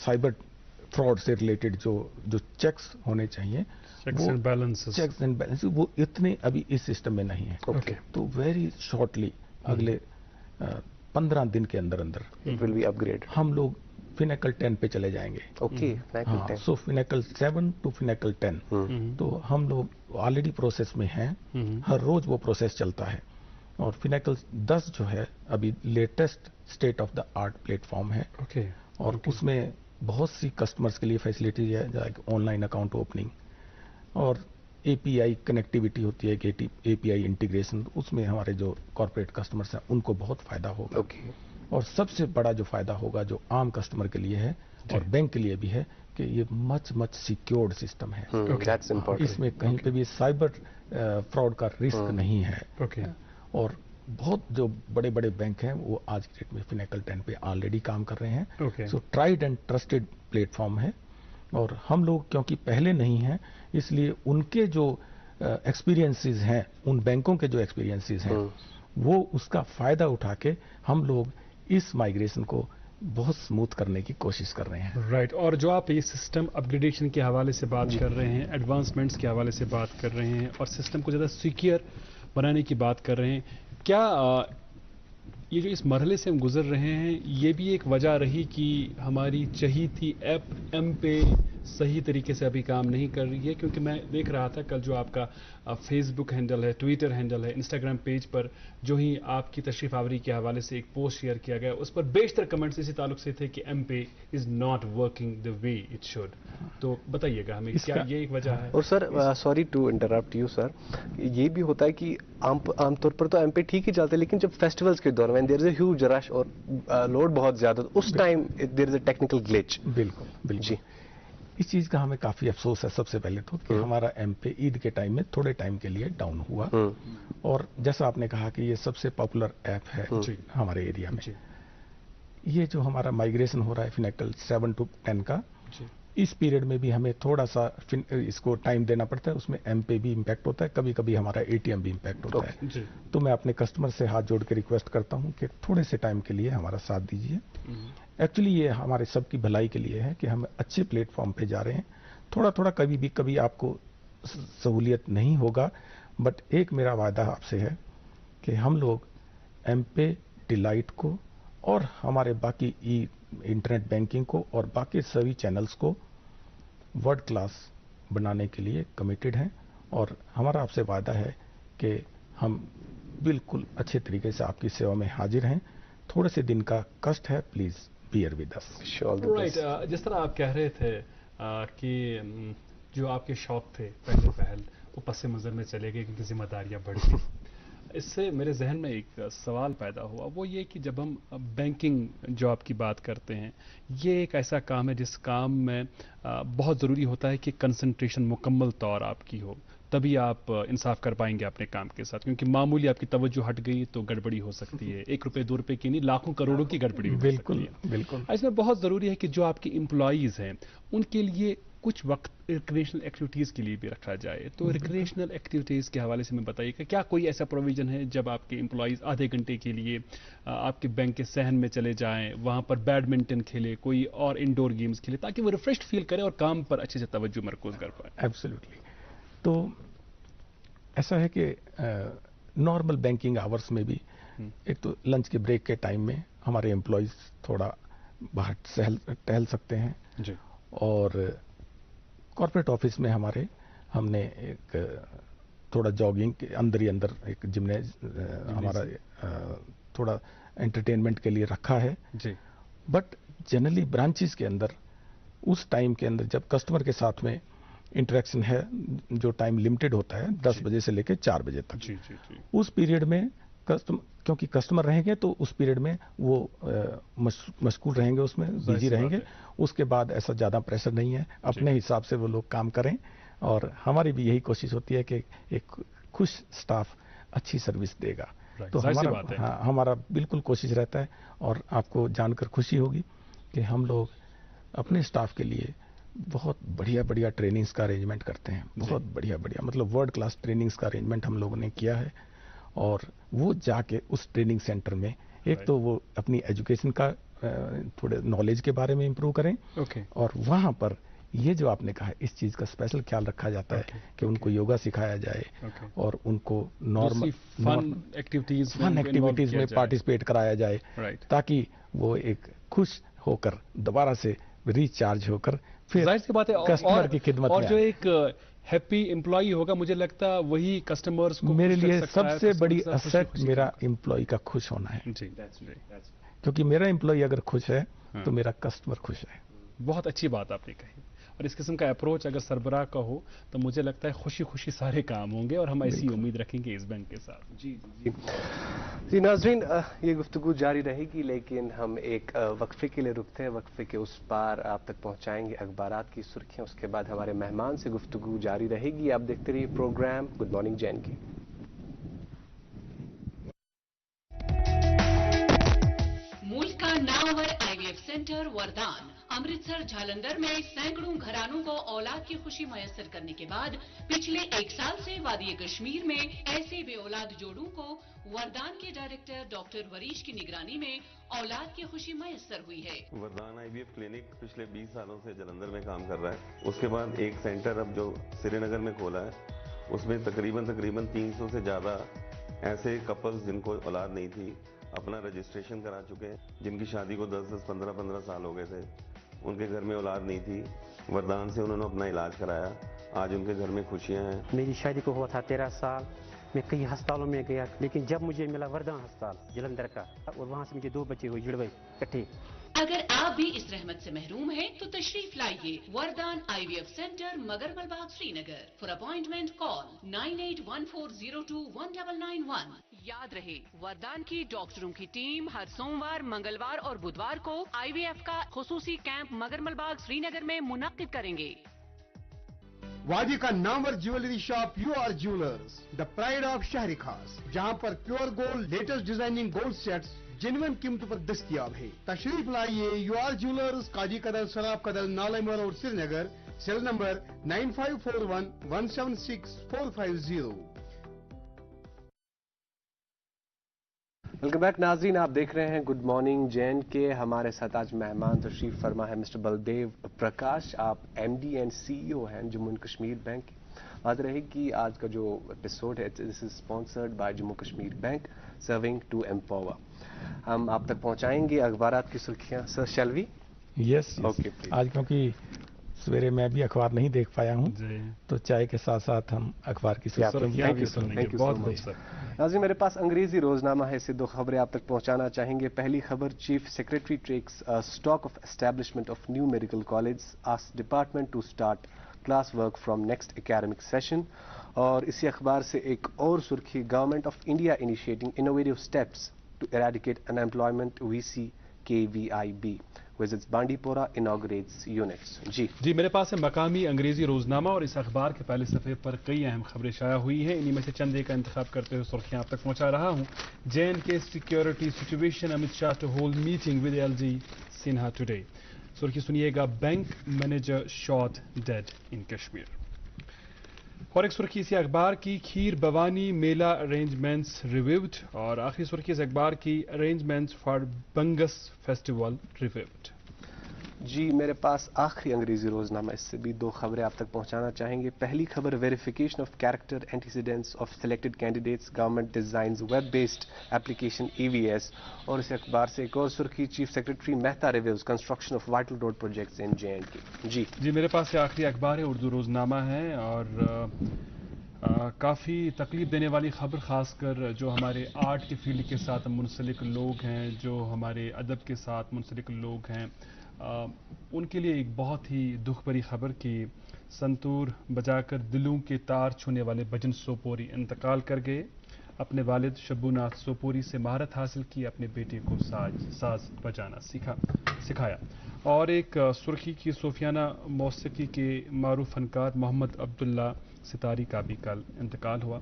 साइबर फ्रॉड से रिलेटेड जो चेक्स होने चाहिए, चेक्स एंड बैलेंसेस, वो इतने अभी इस सिस्टम में नहीं है। तो वेरी शॉर्टली अगले 15 दिन के अंदर विल बी अपग्रेड, हम लोग Finacle 10 पे चले जाएंगे। सो Finacle 7 टू Finacle 10। तो हम लोग ऑलरेडी प्रोसेस में हैं, हर रोज वो प्रोसेस चलता है। और Finacle 10 जो है अभी latest state of the art platform है। और उसमें बहुत सी कस्टमर्स के लिए फैसिलिटीज है, जैसे ऑनलाइन अकाउंट ओपनिंग और API कनेक्टिविटी होती है कि API इंटीग्रेशन, उसमें हमारे जो कॉर्पोरेट कस्टमर्स हैं उनको बहुत फायदा होगा। और सबसे बड़ा जो फायदा होगा जो आम कस्टमर के लिए है और बैंक के लिए भी है कि ये मच सिक्योर्ड सिस्टम है। इसमें कहीं पे भी साइबर फ्रॉड का रिस्क नहीं है। और बहुत जो बड़े बड़े बैंक हैं वो आज की डेट में Finacle 10 पे ऑलरेडी काम कर रहे हैं। सो ट्राइड एंड ट्रस्टेड प्लेटफॉर्म है। और हम लोग क्योंकि पहले नहीं हैं, इसलिए उनके जो एक्सपीरियंसेस हैं, उन बैंकों के जो एक्सपीरियंसेस हैं, वो उसका फायदा उठा के हम लोग इस माइग्रेशन को बहुत स्मूथ करने की कोशिश कर रहे हैं। राइट। और जो आप ये सिस्टम अपग्रेडेशन के हवाले से बात कर रहे हैं, एडवांसमेंट्स के हवाले से बात कर रहे हैं और सिस्टम को ज़्यादा सिक्योर बनाने की बात कर रहे हैं, क्या ये जो इस मरहले से हम गुजर रहे हैं ये भी एक वजह रही कि हमारी चहीती ऐप M पे सही तरीके से अभी काम नहीं कर रही है? क्योंकि मैं देख रहा था कल जो आपका फेसबुक हैंडल है, ट्विटर हैंडल है, इंस्टाग्राम पेज पर जो ही आपकी तशरीफ आवरी के हवाले से एक पोस्ट शेयर किया गया, उस पर बेशतर कमेंट्स इसी ताल्लुक से थे कि mPay is not working the way it should. तो बताइएगा हमें, क्या ये एक वजह है? और sir, sorry to interrupt you sir, ये भी होता है कि आमतौर पर तो एम-पे ठीक ही चलते हैं, लेकिन जब फेस्टिवल्स के दौरान there is a huge rush और लोड बहुत ज्यादा, तो उस time there is a technical glitch. बिल्कुल बिल्कुल जी। इस चीज का हमें काफी अफसोस है सबसे पहले तो कि हमारा एम-पे ईद के टाइम में थोड़े टाइम के लिए डाउन हुआ, और जैसा आपने कहा कि ये सबसे पॉपुलर ऐप है हमारे एरिया में। ये जो हमारा माइग्रेशन हो रहा है फिनेक्टल 7 to 10 का, इस पीरियड में भी हमें थोड़ा सा इसको टाइम देना पड़ता है, उसमें एम-पे भी इम्पैक्ट होता है, कभी कभी हमारा एटीएम भी इम्पैक्ट होता है। तो मैं अपने कस्टमर से हाथ जोड़ के रिक्वेस्ट करता हूं कि थोड़े से टाइम के लिए हमारा साथ दीजिए। एक्चुअली ये हमारे सबकी भलाई के लिए है कि हम अच्छे प्लेटफॉर्म पे जा रहे हैं। थोड़ा थोड़ा कभी आपको सहूलियत नहीं होगा, बट एक मेरा वादा आपसे है कि हम लोग एम-पे डिलाइट को और हमारे बाकी इंटरनेट बैंकिंग को और बाकी सभी चैनल्स को वर्ल्ड क्लास बनाने के लिए कमिटेड हैं, और हमारा आपसे वादा है कि हम बिल्कुल अच्छे तरीके से आपकी सेवा में हाजिर हैं। थोड़े से दिन का कष्ट है, please bear with us. Right, जिस तरह आप कह रहे थे कि जो आपके शौक थे पहल वो पस मंजर में चले गए क्योंकि जिम्मेदारियां बढ़ गई। इससे मेरे जहन में एक सवाल पैदा हुआ, वो ये कि जब हम बैंकिंग जो आपकी बात करते हैं, ये एक ऐसा काम है जिस काम में बहुत ज़रूरी होता है कि कंसंट्रेशन मुकम्मल तौर आपकी हो, तभी आप इंसाफ कर पाएंगे अपने काम के साथ, क्योंकि मामूली आपकी तवज्जो हट गई तो गड़बड़ी हो सकती है। 1 रुपए 2 रुपए की नहीं, लाखों करोड़ों की गड़बड़ी हो सकती है। बिल्कुल। इसमें बहुत ज़रूरी है कि जो आपके एम्प्लॉइज़ हैं उनके लिए कुछ वक्त रिक्रिएशनल एक्टिविटीज़ के लिए भी रखा जाए। तो रिक्रिएशनल एक्टिविटीज़ के हवाले से मैं बताइएगा, क्या कोई ऐसा प्रोविज़न है जब आपके एम्प्लॉइज़ आधे घंटे के लिए आपके बैंक के सहन में चले जाएं, वहाँ पर बैडमिंटन खेले, कोई और इंडोर गेम्स खेले, ताकि वो रिफ्रेश्ड फील करें और काम पर अच्छे से तवज्जो मरकूज कर पाए? एब्सोल्युटली। तो ऐसा है कि नॉर्मल बैंकिंग आवर्स में भी एक तो लंच के ब्रेक के टाइम में हमारे एम्प्लॉइज थोड़ा बाहर टहल सकते हैं जी। और कॉर्पोरेट ऑफिस में हमने एक थोड़ा जॉगिंग के अंदर ही अंदर एक जिमनेज हमारा थोड़ा एंटरटेनमेंट के लिए रखा है जी। बट जनरली ब्रांचेस के अंदर उस टाइम के अंदर जब कस्टमर के साथ में इंटरेक्शन है, जो टाइम लिमिटेड होता है 10 बजे से लेकर 4 बजे तक, जी, जी, जी। उस पीरियड में क्योंकि कस्टमर रहेंगे तो उस पीरियड में वो मशगूल रहेंगे, उसमें बिजी रहेंगे। उसके बाद ऐसा ज़्यादा प्रेशर नहीं है, अपने हिसाब से वो लोग काम करें, और हमारी भी यही कोशिश होती है कि एक खुश स्टाफ अच्छी सर्विस देगा। तो हमारा बिल्कुल कोशिश रहता है, और आपको जानकर खुशी होगी कि हम लोग अपने स्टाफ के लिए बहुत बढ़िया ट्रेनिंग्स का अरेंजमेंट करते हैं। बहुत बढ़िया मतलब वर्ल्ड क्लास ट्रेनिंग्स का अरेंजमेंट हम लोगों ने किया है, और वो जाके उस ट्रेनिंग सेंटर में एक तो वो अपनी एजुकेशन का थोड़े नॉलेज के बारे में इंप्रूव करें, और वहाँ पर ये जो आपने कहा इस चीज़ का स्पेशल ख्याल रखा जाता है कि उनको योगा सिखाया जाए, और उनको नॉर्मल फन एक्टिविटीज में पार्टिसिपेट कराया जाए, ताकि वो एक खुश होकर दोबारा से रिचार्ज होकर फिर कस्टमर की खिदमत में। और जो एक हैप्पी एम्प्लॉई होगा, मुझे लगता है वही कस्टमर्स को मेरे लिए सबसे बड़ी असेट मेरा एम्प्लॉई का खुश होना है, क्योंकि मेरा एम्प्लॉई अगर खुश है तो मेरा कस्टमर खुश है। बहुत अच्छी बात आपने कही, और इस किस्म का अप्रोच अगर सरबराह का हो तो मुझे लगता है खुशी खुशी सारे काम होंगे, और हम ऐसी उम्मीद रखेंगे इस बैंक के साथ। जी जी जी। नाज़रीन, ये गुफ्तगू जारी रहेगी, लेकिन हम एक वक्फे के लिए रुकते हैं। वक्फे के उस पार आप तक पहुंचाएंगे अखबारात की सुर्खियां, उसके बाद हमारे मेहमान से गुफ्तगू जारी रहेगी। आप देखते रहिए प्रोग्राम गुड मॉर्निंग जैन की। मुल्क का नामवर IVF सेंटर वरदान अमृतसर जालंधर में सैकड़ों घरानों को औलाद की खुशी मयसर करने के बाद पिछले 1 साल से वादी कश्मीर में ऐसे बे औलाद जोड़ों को वरदान के डायरेक्टर डॉक्टर वरीश की निगरानी में औलाद की खुशी मयसर हुई है। वरदान IVF क्लिनिक पिछले 20 सालों से जालंधर में काम कर रहा है। उसके बाद एक सेंटर अब जो श्रीनगर में खोला है, उसमें तकरीबन 300 से ज़्यादा ऐसे कपल्स जिनको औलाद नहीं थी अपना रजिस्ट्रेशन करा चुके हैं, जिनकी शादी को 10-10, 15-15 साल हो गए थे, उनके घर में औलाद नहीं थी, वरदान से उन्होंने अपना इलाज कराया। आज उनके घर में खुशियां हैं। मेरी शादी को हुआ था 13 साल। मैं कई अस्पतालों में गया, लेकिन जब मुझे मिला वरदान अस्पताल जलंधर का, और वहाँ से मुझे 2 बच्चे हुए जुड़वे इकट्ठे। अगर आप भी इस रहमत से महरूम हैं तो तशरीफ लाइए Vardaan IVF centre Magarmal Bagh Srinagar. For appointment call 9814021991। याद रहे, वरदान की डॉक्टरों की टीम हर सोमवार, मंगलवार और बुधवार को IVF का खुसूसी कैंप मगरमल बाग श्रीनगर में मुनक्किद करेंगे। वादी का Namvar jewellery shop UR jewellers, the pride of शहरी खास, जहां पर pure gold, latest designing gold sets genuine कीमतों पर दस्तयाब है। तशरीफ लाइए UR ज्वेलर्स, काजी कदल, सराब कदल, नालामर और Srinagar. Cell number 9541176450। Welcome back नाजरीन, आप देख रहे हैं गुड मॉर्निंग JNK। हमारे साथ आज मेहमान तशरीफ फरमा है मिस्टर बलदेव प्रकाश। आप MD एंड CEO हैं जम्मू एंड कश्मीर बैंक। बात रही कि आज का जो एपिसोड है this is sponsored by Jammu Kashmir bank serving to empower. हम आप तक पहुंचाएंगे अखबारात की सुर्खियां। Sir shall we? Yes okay please. आज क्योंकि सवेरे मैं भी अखबार नहीं देख पाया हूँ, तो चाय के साथ साथ हम अखबार की सुर्खियां भी सुनेंगे। Thank you so much. नाज़रीन, मेरे पास अंग्रेजी रोजनामा है, इससे 2 खबरें आप तक पहुंचाना चाहेंगे। पहली खबर, chief secretary takes stock of establishment of new medical college, asks department to start class work from next academic session. और इसी अखबार से एक और सुर्खी, government of India initiating innovative steps to eradicate unemployment, VC KVIB visits Bandipora, inaugurates units. जी मेरे पास है मकामी अंग्रेजी रोजनामा और इस अखबार के पहले सफ़े पर कई अहम खबरें शाया हुई हैं। इन्हीं में से चंद का इंतखाब करते हुए सुर्खियां आप तक पहुंचा रहा हूं। JNK security situation, Amit Shah to hold meeting with LG Sinha today. सुर्खी सुनिएगा, bank manager shot dead in Kashmir. और एक सुर्खी इसी अखबार की, खीर भवानी मेला अरेंजमेंट्स रिव्यूड। और आखिरी सुर्खी इस अखबार की, arrangements for Bangus festival reviewed. जी मेरे पास आखिरी अंग्रेजी रोजनामा, इससे भी 2 खबरें आप तक पहुंचाना चाहेंगे। पहली खबर, verification of character antecedents of selected candidates, government designs web based application EVS। और इस अखबार से एक और सुर्खी, chief secretary Mehta reviews construction of vital road projects in JNK। जी मेरे पास ये आखिरी अखबार है, उर्दू रोजनामा है। और काफ़ी तकलीफ देने वाली खबर, खासकर जो हमारे आर्ट के फील्ड के साथ मुंसलिक लोग हैं, जो हमारे अदब के साथ मुंसलिक लोग हैं, उनके लिए एक बहुत ही दुख भरी खबर कि संतूर बजाकर दिलों के तार छूने वाले भजन सोपोरी इंतकाल कर गए। अपने वालिद शब्बूनाथ सोपोरी से महारत हासिल की, अपने बेटे को साज बजाना सिखाया। और एक सुर्खी की, सूफियाना मौसीकी के मारूफ फनकार मोहम्मद अब्दुल्ला सितारी का भी कल इंतकाल हुआ।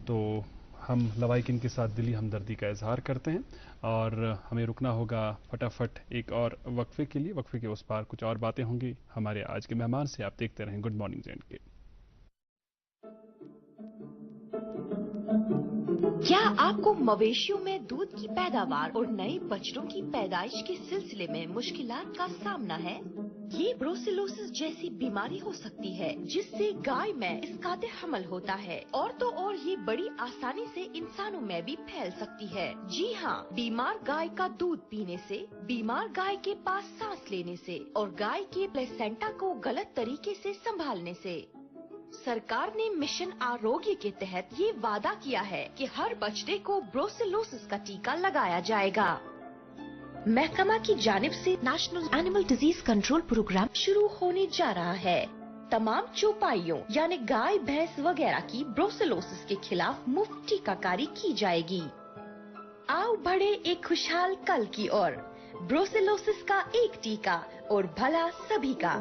तो हम लवाइकिन के साथ दिली हमदर्दी का इजहार करते हैं और हमें रुकना होगा फटाफट एक और वक्फे के लिए। वक्फे के उस पार कुछ और बातें होंगी हमारे आज के मेहमान से। आप देखते रहें गुड मॉर्निंग JNK। क्या आपको मवेशियों में दूध की पैदावार और नए बच्चों की पैदाइश के सिलसिले में मुश्किलात का सामना है? ये ब्रोसिलोसिस जैसी बीमारी हो सकती है जिससे गाय में इसकाते हमल होता है, और तो और ये बड़ी आसानी से इंसानों में भी फैल सकती है। जी हाँ, बीमार गाय का दूध पीने से, बीमार गाय के पास सांस लेने से और गाय के प्लेसेंटा को गलत तरीके से संभालने से। सरकार ने मिशन आरोग्य के तहत ये वादा किया है कि हर बछड़े को ब्रोसिलोसिस का टीका लगाया जाएगा। महकमा की जानिब से national animal disease control programme शुरू होने जा रहा है। तमाम चौपाइयों यानी गाय भैंस वगैरह की ब्रोसिलोसिस के खिलाफ मुफ्त टीकाकारी की जाएगी। आओ बढ़े एक खुशहाल कल की ओर। ब्रोसिलोसिस का एक टीका और भला सभी का।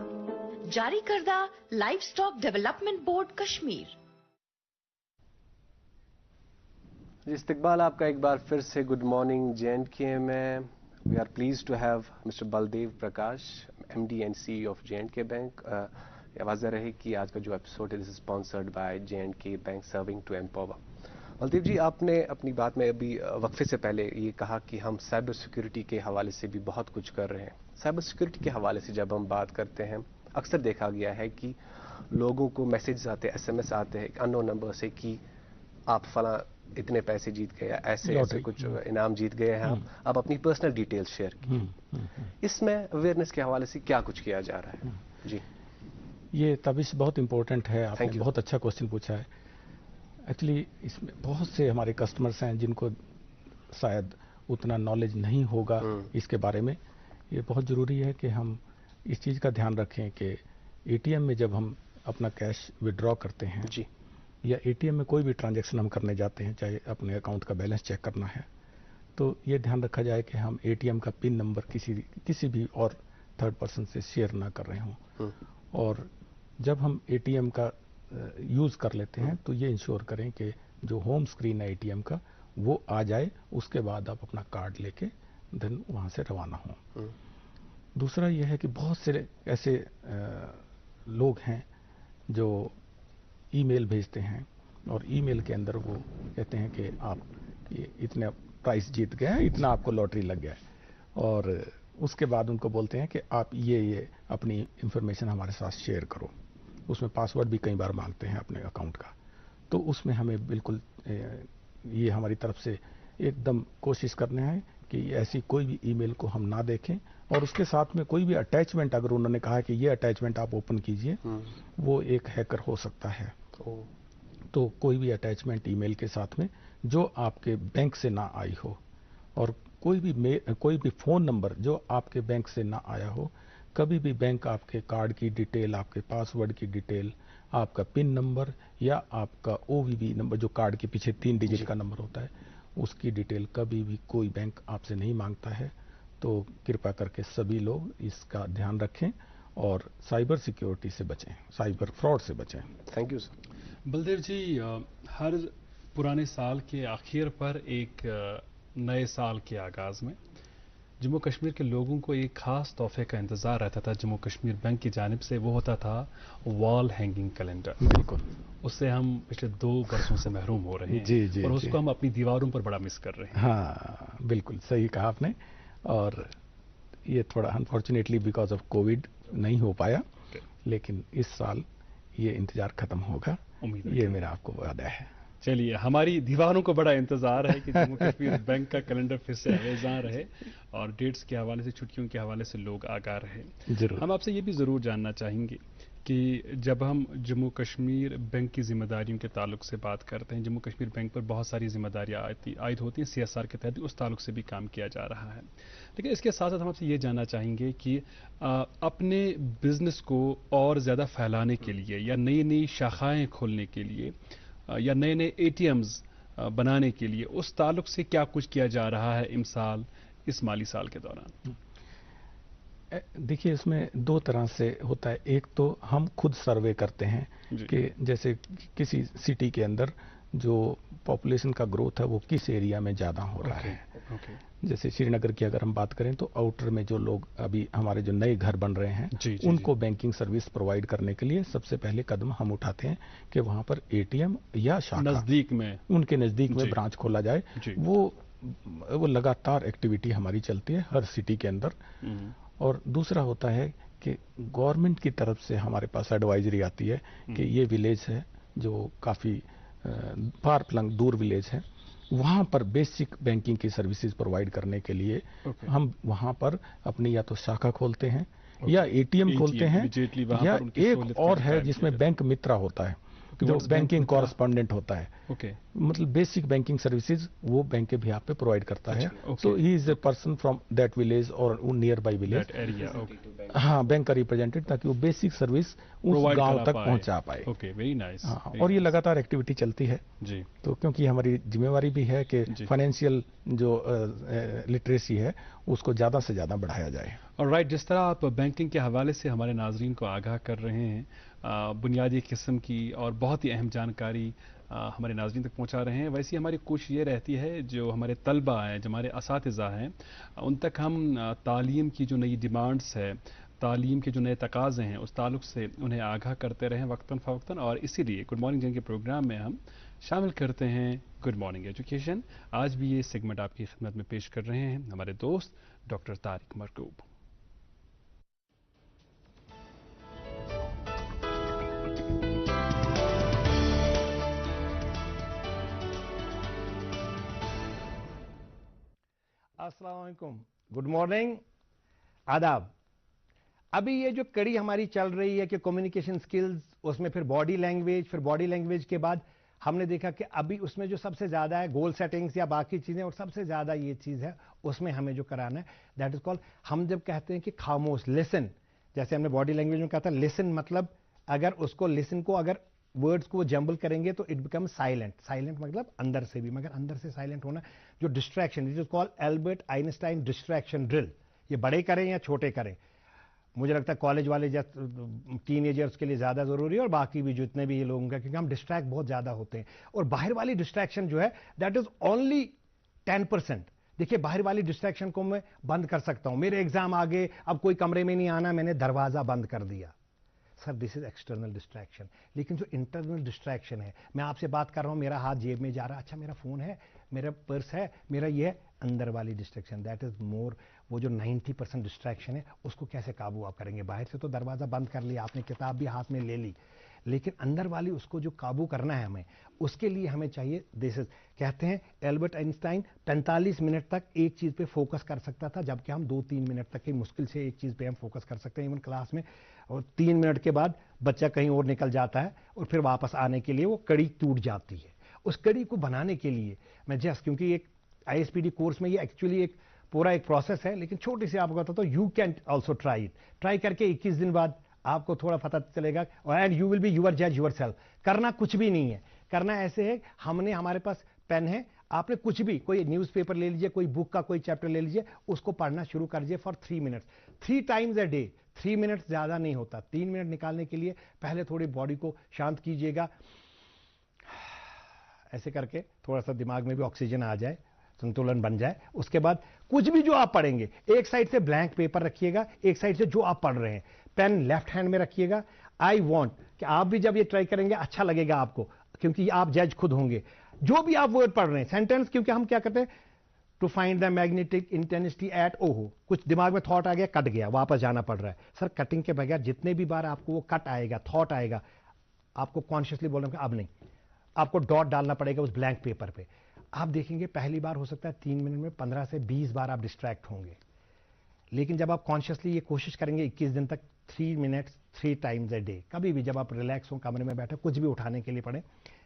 जारी करदा livestock development board Kashmir. इस्तकबाल आपका एक बार फिर से गुड मॉर्निंग JNK में। We are pleased to have mister Baldev Prakash, MD and CEO of JNK bank. वाज़ेह रहे कि आज का जो एपिसोड है this is sponsored by JNK bank serving to empower. Baldev ji, आपने अपनी बात में अभी वक्फे से पहले ये कहा कि हम साइबर सिक्योरिटी के हवाले से भी बहुत कुछ कर रहे हैं। साइबर सिक्योरिटी के हवाले से जब हम बात करते हैं, अक्सर देखा गया है कि लोगों को मैसेज आते हैं, SMS आते हैं अननोन नंबर से कि आप फला इतने पैसे जीत गए, ऐसे कुछ इनाम जीत गए हैं आप अपनी पर्सनल डिटेल्स शेयर की। इसमें अवेयरनेस के हवाले से क्या कुछ किया जा रहा है? जी ये तविश बहुत इंपॉर्टेंट है, आपने Thank you. बहुत अच्छा क्वेश्चन पूछा है। एक्चुअली इसमें बहुत से हमारे कस्टमर्स हैं जिनको शायद उतना नॉलेज नहीं होगा इसके बारे में। ये बहुत ज़रूरी है कि हम इस चीज़ का ध्यान रखें कि एटीएम में जब हम अपना कैश विड्रॉ करते हैं जी, या एटीएम में कोई भी ट्रांजैक्शन हम करने जाते हैं, चाहे अपने अकाउंट का बैलेंस चेक करना है, तो ये ध्यान रखा जाए कि हम एटीएम का पिन नंबर किसी भी और थर्ड पर्सन से शेयर ना कर रहे हों। और जब हम एटीएम का यूज़ कर लेते हैं तो ये इंश्योर करें कि जो होम स्क्रीन है एटीएम का वो आ जाए, उसके बाद आप अपना कार्ड लेके देन वहाँ से रवाना हों। दूसरा ये है कि बहुत से ऐसे लोग हैं जो ईमेल भेजते हैं और ईमेल के अंदर वो कहते हैं कि आप ये इतने प्राइस जीत गए हैं, इतना आपको लॉटरी लग गया है, और उसके बाद उनको बोलते हैं कि आप ये अपनी इंफॉर्मेशन हमारे साथ शेयर करो। उसमें पासवर्ड भी कई बार मांगते हैं अपने अकाउंट का। तो उसमें हमें बिल्कुल ये हमारी तरफ से एकदम कोशिश करना है कि ऐसी कोई भी ईमेल को हम ना देखें, और उसके साथ में कोई भी अटैचमेंट अगर उन्होंने कहा कि ये अटैचमेंट आप ओपन कीजिए, वो एक हैकर हो सकता है। तो कोई भी अटैचमेंट ईमेल के साथ में जो आपके बैंक से ना आई हो, और कोई भी फ़ोन नंबर जो आपके बैंक से ना आया हो, कभी भी बैंक आपके कार्ड की डिटेल, आपके पासवर्ड की डिटेल, आपका पिन नंबर या आपका ओवीवी नंबर जो कार्ड के पीछे 3 डिजिट का नंबर होता है, उसकी डिटेल कभी भी कोई बैंक आपसे नहीं मांगता है। तो कृपया करके सभी लोग इसका ध्यान रखें और साइबर सिक्योरिटी से बचें, साइबर फ्रॉड से बचें। Thank you sir. Baldev ji, हर पुराने साल के आखिर पर एक नए साल के आगाज़ में जम्मू कश्मीर के लोगों को एक ख़ास तोहफे का इंतज़ार रहता था जम्मू कश्मीर बैंक की जानिब से। वो होता था वॉल हैंगिंग कैलेंडर। बिल्कुल, उससे हम पिछले 2 बरसों से महरूम हो रहे हैं। जी, और उसको हम अपनी दीवारों पर बड़ा मिस कर रहे हैं। हाँ, बिल्कुल सही कहा आपने। और ये थोड़ा अनफॉर्चुनेटली बिकॉज ऑफ कोविड नहीं हो पाया, लेकिन इस साल ये इंतज़ार ख़त्म होगा, ये मेरा आपको वादा है। चलिए, हमारी दीवारों को बड़ा इंतजार है कि जम्मू कश्मीर बैंक का कैलेंडर फिर से अवेज़ां रहे और डेट्स के हवाले से, छुट्टियों के हवाले से लोग आगाह रहे। जरूर। हम आपसे ये भी ज़रूर जानना चाहेंगे कि जब हम जम्मू कश्मीर बैंक की जिम्मेदारियों के ताल्लुक से बात करते हैं, जम्मू कश्मीर बैंक पर बहुत सारी जिम्मेदारियाँ आयद होती हैं, CSR के तहत उस ताल्लुक से भी काम किया जा रहा है। लेकिन इसके साथ साथ हम आपसे ये जानना चाहेंगे कि अपने बिज़नेस को और ज़्यादा फैलाने के लिए या नई नई शाखाएँ खोलने के लिए या नए नए ATMs बनाने के लिए उस ताल्लुक से क्या कुछ किया जा रहा है इस माली साल के दौरान? देखिए, इसमें 2 तरह से होता है। एक तो हम खुद सर्वे करते हैं कि जैसे किसी सिटी के अंदर जो पॉपुलेशन का ग्रोथ है वो किस एरिया में ज़्यादा हो रहा है। जैसे श्रीनगर की अगर हम बात करें तो आउटर में जो लोग अभी हमारे जो नए घर बन रहे हैं उनको बैंकिंग सर्विस प्रोवाइड करने के लिए सबसे पहले कदम हम उठाते हैं कि वहाँ पर ATM या शाखा नज़दीक में, उनके नज़दीक में ब्रांच खोला जाए। वो लगातार एक्टिविटी हमारी चलती है हर सिटी के अंदर। और दूसरा होता है कि गवर्नमेंट की तरफ से हमारे पास एडवाइजरी आती है कि ये विलेज है जो काफ़ी फार फ्लंग दूर विलेज है, वहाँ पर बेसिक बैंकिंग की सर्विसेज प्रोवाइड करने के लिए हम वहाँ पर अपनी या तो शाखा खोलते हैं या ATM खोलते हैं, या एक और है जिसमें बैंक मित्रा होता है जो बैंकिंग कॉरेस्पॉन्डेंट होता है। मतलब बेसिक बैंकिंग सर्विसेज वो बैंक के बिहाफ पे प्रोवाइड करता है। So he is a person from that village और नियर बाई विलेज, हाँ, बैंक का रिप्रेजेंटेटिव, ताकि वो बेसिक सर्विस उस गांव तक पहुंचा पाए। Very nice. और ये लगातार एक्टिविटी चलती है जी। तो क्योंकि हमारी जिम्मेवारी भी है कि फाइनेंशियल जो लिटरेसी है उसको ज़्यादा से ज़्यादा बढ़ाया जाए। और राइट, जिस तरह आप बैंकिंग के हवाले से हमारे नाजरीन को आगाह कर रहे हैं, बुनियादी किस्म की और बहुत ही अहम जानकारी हमारे नाज़रीन तक पहुंचा रहे हैं, वैसे हमारी कोशिश ये रहती है जो हमारे तलबा हैं, जो हमारे असातिज़ा हैं, उन तक हम तालीम की जो नई डिमांड्स है, तालीम के जो नए तकाज़े हैं, उस ताल्लुक़ से उन्हें आगाह करते रहें वक्तन फ़वक्तन। और इसीलिए गुड मॉर्निंग जिनके प्रोग्राम में हम शामिल करते हैं गुड मॉर्निंग एजुकेशन। आज भी ये सेगमेंट आपकी खिदमत में पेश कर रहे हैं हमारे दोस्त डॉक्टर तारिक मरकूब। अस्सलाम वालेकुम, गुड मॉर्निंग, आदाब। अभी ये जो कड़ी हमारी चल रही है कि कम्युनिकेशन स्किल्स, उसमें फिर बॉडी लैंग्वेज, फिर बॉडी लैंग्वेज के बाद हमने देखा कि अभी उसमें जो सबसे ज्यादा है गोल सेटिंग्स या बाकी चीजें, और सबसे ज्यादा ये चीज है उसमें हमें जो कराना है दैट इज कॉल्ड, हम जब कहते हैं कि खामोश लिसन, जैसे हमने बॉडी लैंग्वेज में कहा था लिसन मतलब अगर उसको लिसन को अगर वर्ड्स को जंबल करेंगे तो इट बिकम साइलेंट, साइलेंट मतलब अंदर से भी, मगर अंदर से साइलेंट होना, जो distraction, it is called Albert Einstein distraction drill. ये बड़े करें या छोटे करें, मुझे लगता है कॉलेज वाले टीनेजर्स के लिए ज्यादा जरूरी है और बाकी भी जितने भी ये लोगों का, क्योंकि हम डिस्ट्रैक्ट बहुत ज्यादा होते हैं और बाहर वाली डिस्ट्रैक्शन जो है दैट इज ओनली 10%। देखिए बाहर वाली डिस्ट्रैक्शन को मैं बंद कर सकता हूं, मेरे एग्जाम आ गए, अब कोई कमरे में नहीं आना, मैंने दरवाजा बंद कर दिया, sir this is external distraction. लेकिन जो इंटरनल डिस्ट्रैक्शन है, मैं आपसे बात कर रहा हूं, मेरा हाथ जेब में जा रहा है, अच्छा मेरा फोन है, मेरा पर्स है, मेरा ये है, अंदर वाली डिस्ट्रैक्शन दैट इज मोर, वो जो 90% डिस्ट्रैक्शन है उसको कैसे काबू आप करेंगे। बाहर से तो दरवाजा बंद कर लिया आपने, किताब भी हाथ में ले ली, लेकिन अंदर वाली उसको जो काबू करना है हमें, उसके लिए हमें चाहिए दिस इज, कहते हैं एल्बर्ट आइंस्टाइन 45 मिनट तक एक चीज पे फोकस कर सकता था, जबकि हम 2-3 मिनट तक ही मुश्किल से एक चीज पे हम फोकस कर सकते हैं इवन क्लास में, और 3 मिनट के बाद बच्चा कहीं और निकल जाता है और फिर वापस आने के लिए वो कड़ी टूट जाती है। उस कड़ी को बनाने के लिए मैं जस्ट, क्योंकि एक ISPD कोर्स में ये एक्चुअली एक पूरा एक प्रोसेस है, लेकिन छोटी सी आपको बताता हूं, you can also try it, try करके 21 दिन बाद आपको थोड़ा पता चलेगा, and you will be your जज यूर सेल्फ। करना कुछ भी नहीं है, करना ऐसे है, हमने हमारे पास पेन है, आपने कुछ भी कोई न्यूज़पेपर ले लीजिए, कोई बुक का कोई चैप्टर ले लीजिए, उसको पढ़ना शुरू कर दीजिए for 3 minutes, 3 times a day. 3 minutes ज्यादा नहीं होता, 3 मिनट निकालने के लिए पहले थोड़ी बॉडी को शांत कीजिएगा, ऐसे करके थोड़ा सा दिमाग में भी ऑक्सीजन आ जाए, संतुलन बन जाए। उसके बाद कुछ भी जो आप पढ़ेंगे, एक साइड से ब्लैंक पेपर रखिएगा, एक साइड से जो आप पढ़ रहे हैं, पेन लेफ्ट हैंड में रखिएगा। आई वॉन्ट कि आप भी जब ये ट्राई करेंगे अच्छा लगेगा आपको, क्योंकि आप जज खुद होंगे। जो भी आप वर्ड पढ़ रहे हैं सेंटेंस, क्योंकि हम क्या करते हैं, to find the magnetic intensity at, ओहो कुछ दिमाग में थॉट आ गया, कट गया, वापस जाना पड़ रहा है। सर कटिंग के बगैर जितने भी बार आपको वो कट आएगा, थॉट आएगा, आपको कॉन्शियसली बोलना अब नहीं, आपको डॉट डालना पड़ेगा उस ब्लैंक पेपर पे। आप देखेंगे पहली बार हो सकता है 3 मिनट में 15 से 20 बार आप डिस्ट्रैक्ट होंगे, लेकिन जब आप कॉन्शियसली ये कोशिश करेंगे 21 दिन तक, 3 मिनट्स 3 टाइम्स अ डे, कभी भी जब आप रिलैक्स हो, कमरे में बैठे, कुछ भी उठाने के लिए पढ़े,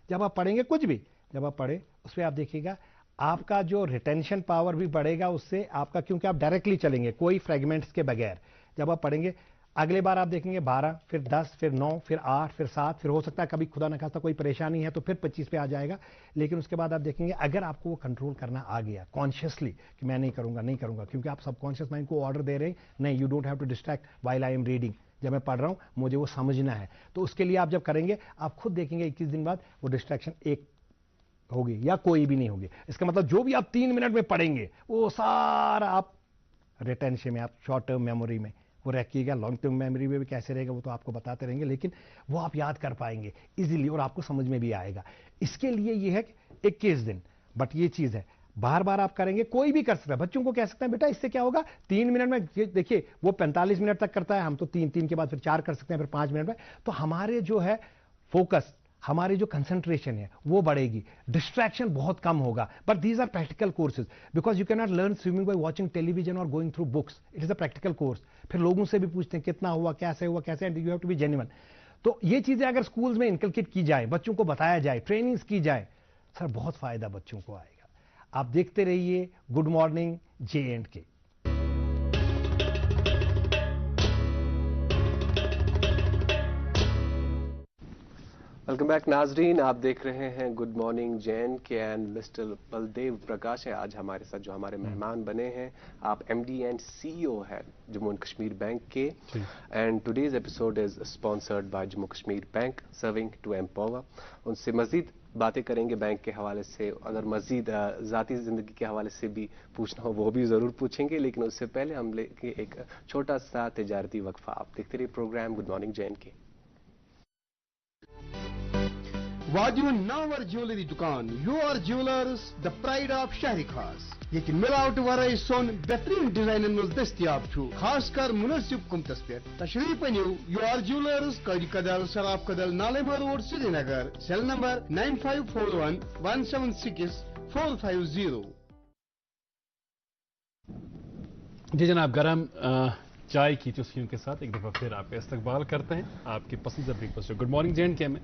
जब आप पढ़ेंगे कुछ भी, जब आप पढ़े उस पर आप देखिएगा आपका जो रिटेंशन पावर भी बढ़ेगा उससे आपका, क्योंकि आप डायरेक्टली चलेंगे कोई फ्रेगमेंट्स के बगैर। जब आप पढ़ेंगे अगले बार आप देखेंगे 12, फिर 10, फिर 9, फिर 8, फिर 7, फिर हो सकता है कभी खुदा न खास्ता कोई परेशानी है तो फिर 25 पे आ जाएगा, लेकिन उसके बाद आप देखेंगे अगर आपको वो कंट्रोल करना आ गया कॉन्शियसली कि मैं नहीं करूंगा नहीं करूंगा, क्योंकि आप सबकॉन्शियस माइंड को ऑर्डर दे रहे हैं, नहीं you don't have to distract while I am reading, जब मैं पढ़ रहा हूं मुझे वो समझना है, तो उसके लिए आप जब करेंगे आप खुद देखेंगे 21 दिन बाद वो डिस्ट्रैक्शन एक होगी या कोई भी नहीं होगी। इसका मतलब जो भी आप 3 मिनट में पढ़ेंगे वो सारा आप रिटेंशन में, आप शॉर्ट टर्म मेमोरी में वो रखिएगा, लॉन्ग टर्म मेमोरी में भी कैसे रहेगा वो तो आपको बताते रहेंगे, लेकिन वो आप याद कर पाएंगे इजीली और आपको समझ में भी आएगा। इसके लिए ये है 21 दिन, बट ये चीज है बार बार आप करेंगे, कोई भी कर सकता है। बच्चों को कह सकते हैं बेटा इससे क्या होगा 3 मिनट में, देखिए वो 45 मिनट तक करता है, हम तो 3 के बाद फिर 4 कर सकते हैं, फिर 5 मिनट में, तो हमारे जो है फोकस, हमारी जो कंसंट्रेशन है वो बढ़ेगी, डिस्ट्रैक्शन बहुत कम होगा। But these are practical courses, because you can not learn swimming by watching television और going through books, it is a practical course. फिर लोगों से भी पूछते हैं कितना हुआ कैसे, and you have to be genuine. तो ये चीजें अगर स्कूल्स में इनकलकेट की जाए, बच्चों को बताया जाए, ट्रेनिंग्स की जाए, सर बहुत फायदा बच्चों को आएगा। आप देखते रहिए good morning J&K। Welcome back नाजरीन, आप देख रहे हैं good morning J&K and mister Baldev Prakash है आज हमारे साथ, जो हमारे मेहमान बने हैं। आप MD एंड CEO हैं जम्मू एंड कश्मीर बैंक के, and today's episode is sponsored by Jammu Kashmir bank, serving to empower. उनसे मजीद बातें करेंगे बैंक के हवाले से, अगर मजीद ज़ाती ज़िंदगी के हवाले से भी पूछना हो वो भी ज़रूर पूछेंगे, लेकिन उससे पहले हम लेंगे एक छोटा सा तिजारती वक्फा। आप देखते रहिए प्रोग्राम गुड मॉर्निंग J&K। वाजिब नावर ज्वेलरी दुकान, your jewellers the pride of शहरी खास, ये मिलावट वराई सोन बेहतरीन डिजाइन में दस्तियाब छु, खास कर मुनासिब कीमतस पे तशरीफ अनियो your jewellers, Kaji Kadal, Sharab Kadal, नालेमर road, Srinagar. Cell number 9541176450। जी जनाब, गर्म चाय की चुस्कियों के साथ एक दफ़ा फिर आपका इस्तकबाल करते हैं आपके पसंदीदा ब्रेकफास्ट। गुड मॉर्निंग J&K में,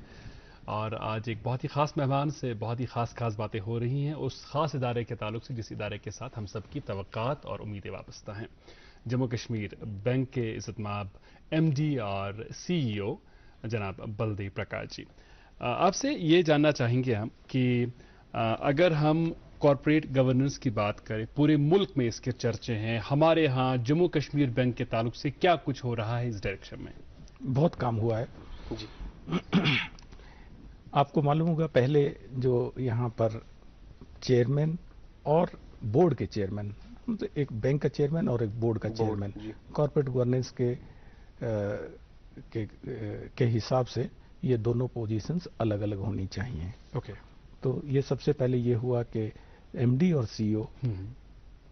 और आज एक बहुत ही ख़ास मेहमान से बहुत ही ख़ास बातें हो रही हैं उस ख़ास इदारे के ताल्लुक से जिस इदारे के साथ हम सब की तवक्कात और उम्मीदें वाबस्ता हैं। जम्मू कश्मीर बैंक के इज़्ज़तमाब MD और CEO जनाब बलदेव प्रकाश जी, आपसे ये जानना चाहेंगे हम कि अगर हम कॉरपोरेट गवर्नेंस की बात करें, पूरे मुल्क में इसके चर्चे हैं, हमारे यहाँ जम्मू कश्मीर बैंक के ताल्लुक से क्या कुछ हो रहा है इस डायरेक्शन में? बहुत काम हुआ है जी। आपको मालूम होगा पहले जो यहाँ पर चेयरमैन और बोर्ड के चेयरमैन, तो एक बैंक का चेयरमैन और एक बोर्ड का चेयरमैन, कॉर्पोरेट गवर्नेंस के हिसाब से ये दोनों पोजीशंस अलग अलग होनी चाहिए। ओके। तो ये सबसे पहले ये हुआ कि MD और CEO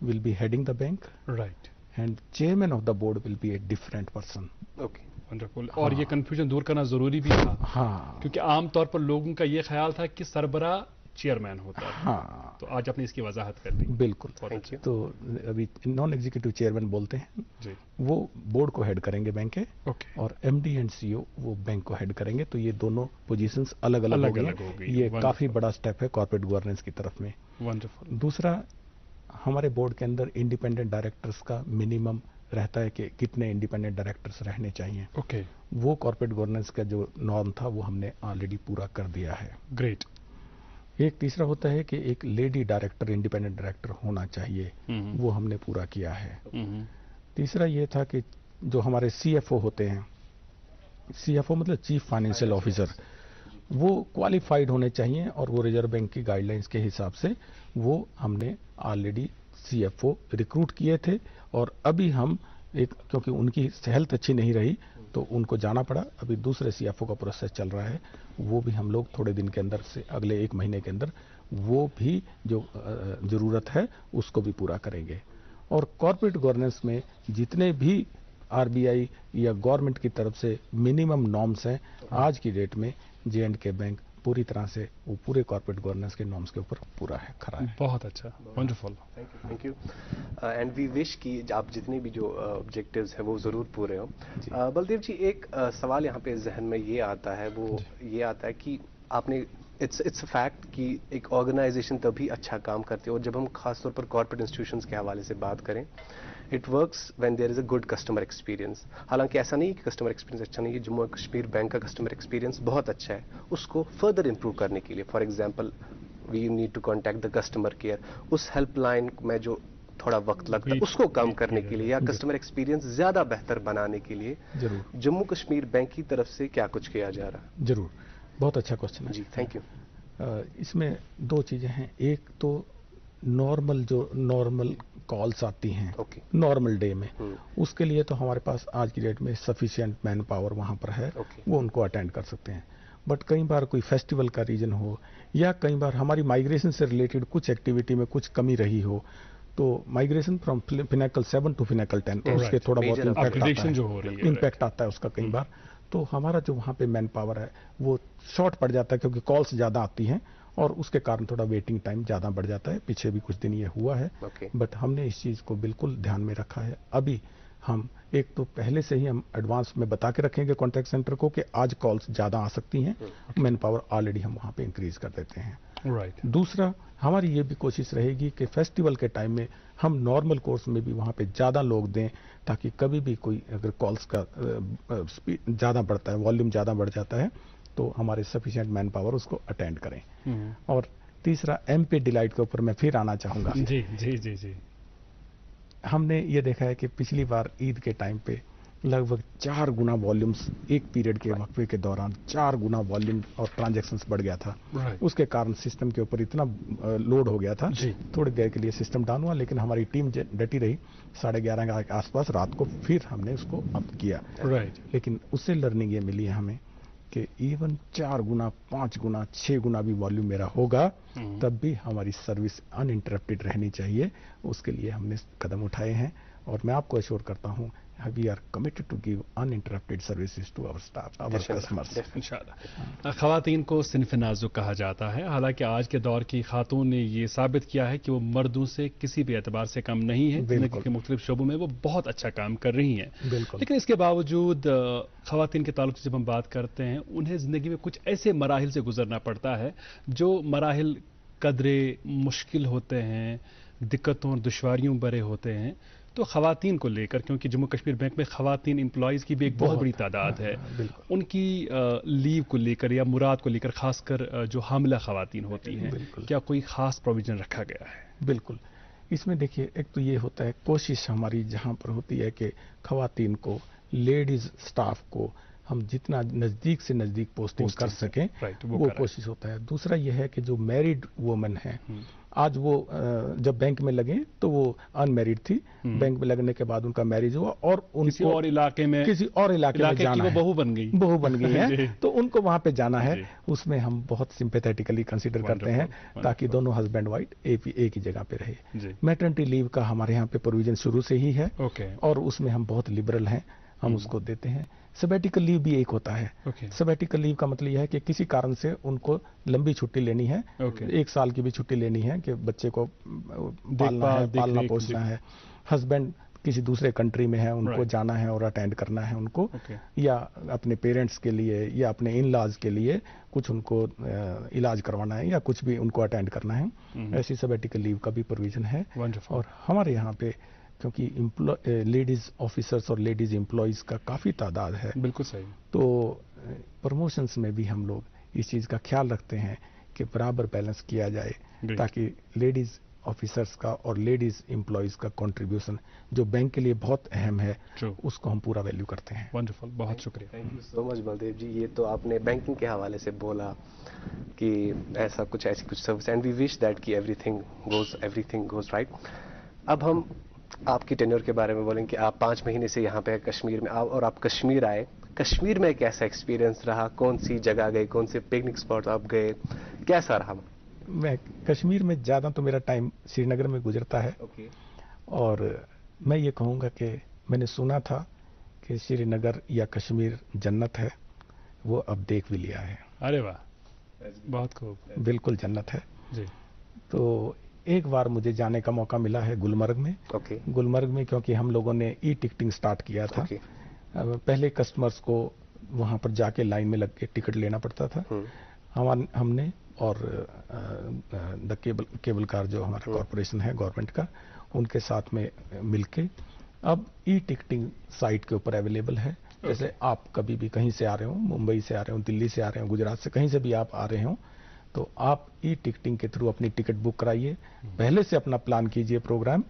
will be heading the bank, right, and chairman of the board will be a different person. Okay, wonderful. और ये कंफ्यूजन दूर करना जरूरी भी था, हाँ, क्योंकि आमतौर पर लोगों का ये ख्याल था कि सरबरा चेयरमैन होता है। हाँ, तो आज आपने इसकी वजाहत कर दी। बिल्कुल। तो अभी नॉन एग्जीक्यूटिव चेयरमैन बोलते हैं जी, वो बोर्ड को हेड करेंगे बैंक के, और MD एंड CEO वो बैंक को हेड करेंगे। तो ये दोनों पोजीशंस अलग अलग हो गई। ये काफी बड़ा स्टेप है कॉर्पोरेट गवर्नेंस की तरफ में। वंडरफुल। दूसरा, हमारे बोर्ड के अंदर इंडिपेंडेंट डायरेक्टर्स का मिनिमम रहता है कि कितने इंडिपेंडेंट डायरेक्टर्स रहने चाहिए। ओके। वो कॉर्पोरेट गवर्नेंस का जो नॉर्म था वो हमने ऑलरेडी पूरा कर दिया है। ग्रेट। एक तीसरा होता है कि एक लेडी डायरेक्टर, इंडिपेंडेंट डायरेक्टर होना चाहिए, वो हमने पूरा किया है। तीसरा ये था कि जो हमारे CFO होते हैं, CFO मतलब चीफ फाइनेंशियल ऑफिसर, वो क्वालिफाइड होने चाहिए, और वो रिजर्व बैंक की गाइडलाइंस के हिसाब से वो हमने ऑलरेडी CFO रिक्रूट किए थे। और अभी हम क्योंकि उनकी हेल्थ अच्छी नहीं रही तो उनको जाना पड़ा, अभी दूसरे CFO का प्रोसेस चल रहा है, वो भी हम लोग थोड़े दिन के अंदर से, अगले 1 महीने के अंदर वो भी जो जरूरत है उसको भी पूरा करेंगे। और कॉर्पोरेट गवर्नेंस में जितने भी RBI या गवर्नमेंट की तरफ से मिनिमम नॉर्म्स हैं, आज की डेट में J&K बैंक पूरी तरह से वो पूरे कॉर्पोरेट गवर्नेंस के नॉर्म्स के ऊपर पूरा है, खरा है। बहुत अच्छा, wonderful. Thank you. And we wish कि आप जितने भी जो ऑब्जेक्टिव्स हैं वो ज़रूर पूरे हों। बलदेव जी, एक सवाल यहाँ पे जहन में ये आता है, वो ये आता है कि आपने इट्स अ फैक्ट कि एक ऑर्गेनाइजेशन तभी अच्छा काम करती है, और जब हम खासतौर पर कॉर्पोरेट इंस्टीट्यूशंस के हवाले से बात करें, it works when there is a good customer experience. हालांकि ऐसा नहीं कि कस्टमर एक्सपीरियंस अच्छा नहीं है, जम्मू कश्मीर बैंक का कस्टमर एक्सपीरियंस बहुत अच्छा है। उसको फर्दर इंप्रूव करने के लिए, for example we need to contact the customer care, उस हेल्पलाइन में जो थोड़ा वक्त लगता है उसको कम करने के लिए, या कस्टमर एक्सपीरियंस ज्यादा बेहतर बनाने के लिए जरूर जम्मू कश्मीर बैंक की तरफ से क्या कुछ किया जा रहा है? जरूर, बहुत अच्छा क्वेश्चन है जी, थैंक यू। इसमें 2 चीजें हैं। एक तो नॉर्मल कॉल्स आती हैं नॉर्मल डे में, उसके लिए तो हमारे पास आज की डेट में सफिशिएंट मैन पावर वहां पर है, वो उनको अटेंड कर सकते हैं। बट कई बार कोई फेस्टिवल का रीजन हो, या कई बार हमारी माइग्रेशन से रिलेटेड कुछ एक्टिविटी में कुछ कमी रही हो, तो migration from Pinnacle 7 to Pinnacle 10, उसके थोड़ा बहुत इम्पैक्ट आता है उसका कई बार। तो हमारा जो वहाँ पे मैन पावर है वो शॉर्ट पड़ जाता है, क्योंकि कॉल्स ज़्यादा आती हैं, और उसके कारण थोड़ा वेटिंग टाइम ज़्यादा बढ़ जाता है। पीछे भी कुछ दिन ये हुआ है, बट हमने इस चीज़ को बिल्कुल ध्यान में रखा है। अभी हम एक तो पहले से ही हम एडवांस में बता के रखेंगे कॉन्टैक्ट सेंटर को कि आज कॉल्स ज़्यादा आ सकती हैं, मैन पावर ऑलरेडी हम वहाँ पे इंक्रीज कर देते हैं। दूसरा, हमारी ये भी कोशिश रहेगी कि फेस्टिवल के टाइम में हम नॉर्मल कोर्स में भी वहाँ पे ज़्यादा लोग दें, ताकि कभी भी कोई अगर कॉल्स का स्पीड ज़्यादा बढ़ता है, वॉल्यूम ज़्यादा बढ़ जाता है, तो हमारे सफिशिएंट मैन पावर उसको अटेंड करें। और तीसरा, MP डिलाइट के ऊपर मैं फिर आना चाहूँगा। जी जी जी जी। हमने ये देखा है कि पिछली बार ईद के टाइम पे लगभग 4 गुना वॉल्यूम्स एक पीरियड के वक्फे के दौरान 4 गुना वॉल्यूम और ट्रांजैक्शंस बढ़ गया था। उसके कारण सिस्टम के ऊपर इतना लोड हो गया था, थोड़ी देर के लिए सिस्टम डाउन हुआ, लेकिन हमारी टीम डटी रही। 11:30 के आसपास रात को फिर हमने उसको अप किया। लेकिन उससे लर्निंग ये मिली है हमें कि इवन 4 गुना, 5 गुना, 6 गुना भी वॉल्यूम मेरा होगा, तब भी हमारी सर्विस अनइंटरप्टेड रहनी चाहिए। उसके लिए हमने कदम उठाए हैं, और मैं आपको एश्योर करता हूँ we are committed to give uninterrupted services to our staff, our customers. इंशाल्लाह। ख़वातीन को सिन्फ़ नाज़ुक कहा जाता है, हालांकि आज के दौर की खातून ने ये साबित किया है कि वो मर्दों से किसी भी एतबार से कम नहीं है। ज़िंदगी के मुख्तलिफ शोबों में वो बहुत अच्छा काम कर रही हैं। लेकिन इसके बावजूद ख़वातीन के ताल्लुक से जब हम बात करते हैं, उन्हें ज़िंदगी में कुछ ऐसे मराहिल से गुजरना पड़ता है जो मराहिल कदरे मुश्किल होते हैं, दिक्कतों और दुश्वारियों भरे होते हैं। तो ख़वातीन को लेकर, क्योंकि जम्मू कश्मीर बैंक में ख़वातीन एम्प्लॉयज़ की भी एक बहुत बड़ी तादाद है, उनकी लीव को लेकर या मुराद को लेकर, खासकर जो हामिला ख़वातीन होती हैं, क्या कोई ख़ास प्रोविज़न रखा गया है? बिल्कुल। इसमें देखिए, एक तो ये होता है, कोशिश हमारी जहाँ पर होती है कि ख़वातीन को, लेडीज़ स्टाफ को हम जितना नज़दीक से नज़दीक पोस्टिंग कर सकें, वो कोशिश होता है। दूसरा यह है कि जो मैरिड वुमेन हैं, आज वो जब बैंक में लगे तो वो अनमैरिड थी, बैंक में लगने के बाद उनका मैरिज हुआ और उनको किसी और इलाके में जाना है, बहू बन गई है, तो उनको वहां पे जाना है। उसमें हम बहुत सिंपैथेटिकली कंसीडर करते हैं ताकि दोनों हस्बैंड वाइफ एक ही जगह पे रहे। मैटरनिटी लीव का हमारे यहाँ पे प्रोविजन शुरू से ही है और उसमें हम बहुत लिबरल हैं, हम उसको देते हैं। सबैटिकल लीव भी एक होता है। सबैटिकल लीव का मतलब यह है कि किसी कारण से उनको लंबी छुट्टी लेनी है, 1 साल की भी छुट्टी लेनी है कि बच्चे को पालना पोसना है, हस्बैंड किसी दूसरे कंट्री में है, उनको जाना है और अटेंड करना है उनको, या अपने पेरेंट्स के लिए या अपने इन लॉज के लिए कुछ उनको इलाज करवाना है या कुछ भी उनको अटेंड करना है। ऐसी सबैटिकल लीव का भी प्रोविजन है। और हमारे यहाँ पे क्योंकि लेडीज ऑफिसर्स और लेडीज एम्प्लॉयज का काफ़ी तादाद है, बिल्कुल सही, तो प्रमोशंस में भी हम लोग इस चीज़ का ख्याल रखते हैं कि बराबर बैलेंस किया जाए ताकि लेडीज ऑफिसर्स का और लेडीज एम्प्लॉयज का कंट्रीब्यूशन जो बैंक के लिए बहुत अहम है, उसको हम पूरा वैल्यू करते हैं। वंडरफुल, बहुत शुक्रिया। Thank you so much Baldev ji. ये तो आपने बैंकिंग के हवाले से बोला कि ऐसी कुछ service, and we wish that कि एवरीथिंग गोज राइट। अब हम आपकी टेन्योर के बारे में बोलेंगे कि आप 5 महीने से यहाँ पे कश्मीर में और आप कश्मीर आए। कश्मीर में कैसा एक्सपीरियंस रहा? कौन सी जगह गए, कौन से पिकनिक स्पॉट आप गए, कैसा रहा? मैं कश्मीर में ज़्यादा तो मेरा टाइम श्रीनगर में गुजरता है। और मैं ये कहूँगा कि मैंने सुना था कि श्रीनगर या कश्मीर जन्नत है, वो अब देख भी लिया है। अरे वाह, बहुत खूब। बिल्कुल जन्नत है जी। तो एक बार मुझे जाने का मौका मिला है गुलमर्ग में। गुलमर्ग में क्योंकि हम लोगों ने ई टिकटिंग स्टार्ट किया था। पहले कस्टमर्स को वहां पर जाके लाइन में लग के टिकट लेना पड़ता था। हमने और द केबल कार जो हमारा कॉरपोरेशन है गवर्नमेंट का, उनके साथ में मिलके अब ई टिकटिंग साइट के ऊपर अवेलेबल है। जैसे आप कभी भी कहीं से आ रहे हो, मुंबई से आ रहे हो, दिल्ली से आ रहे हो, गुजरात से, कहीं से भी आप आ रहे हो, तो आप ई टिकटिंग के थ्रू अपनी टिकट बुक कराइए, पहले से अपना प्लान कीजिए प्रोग्राम,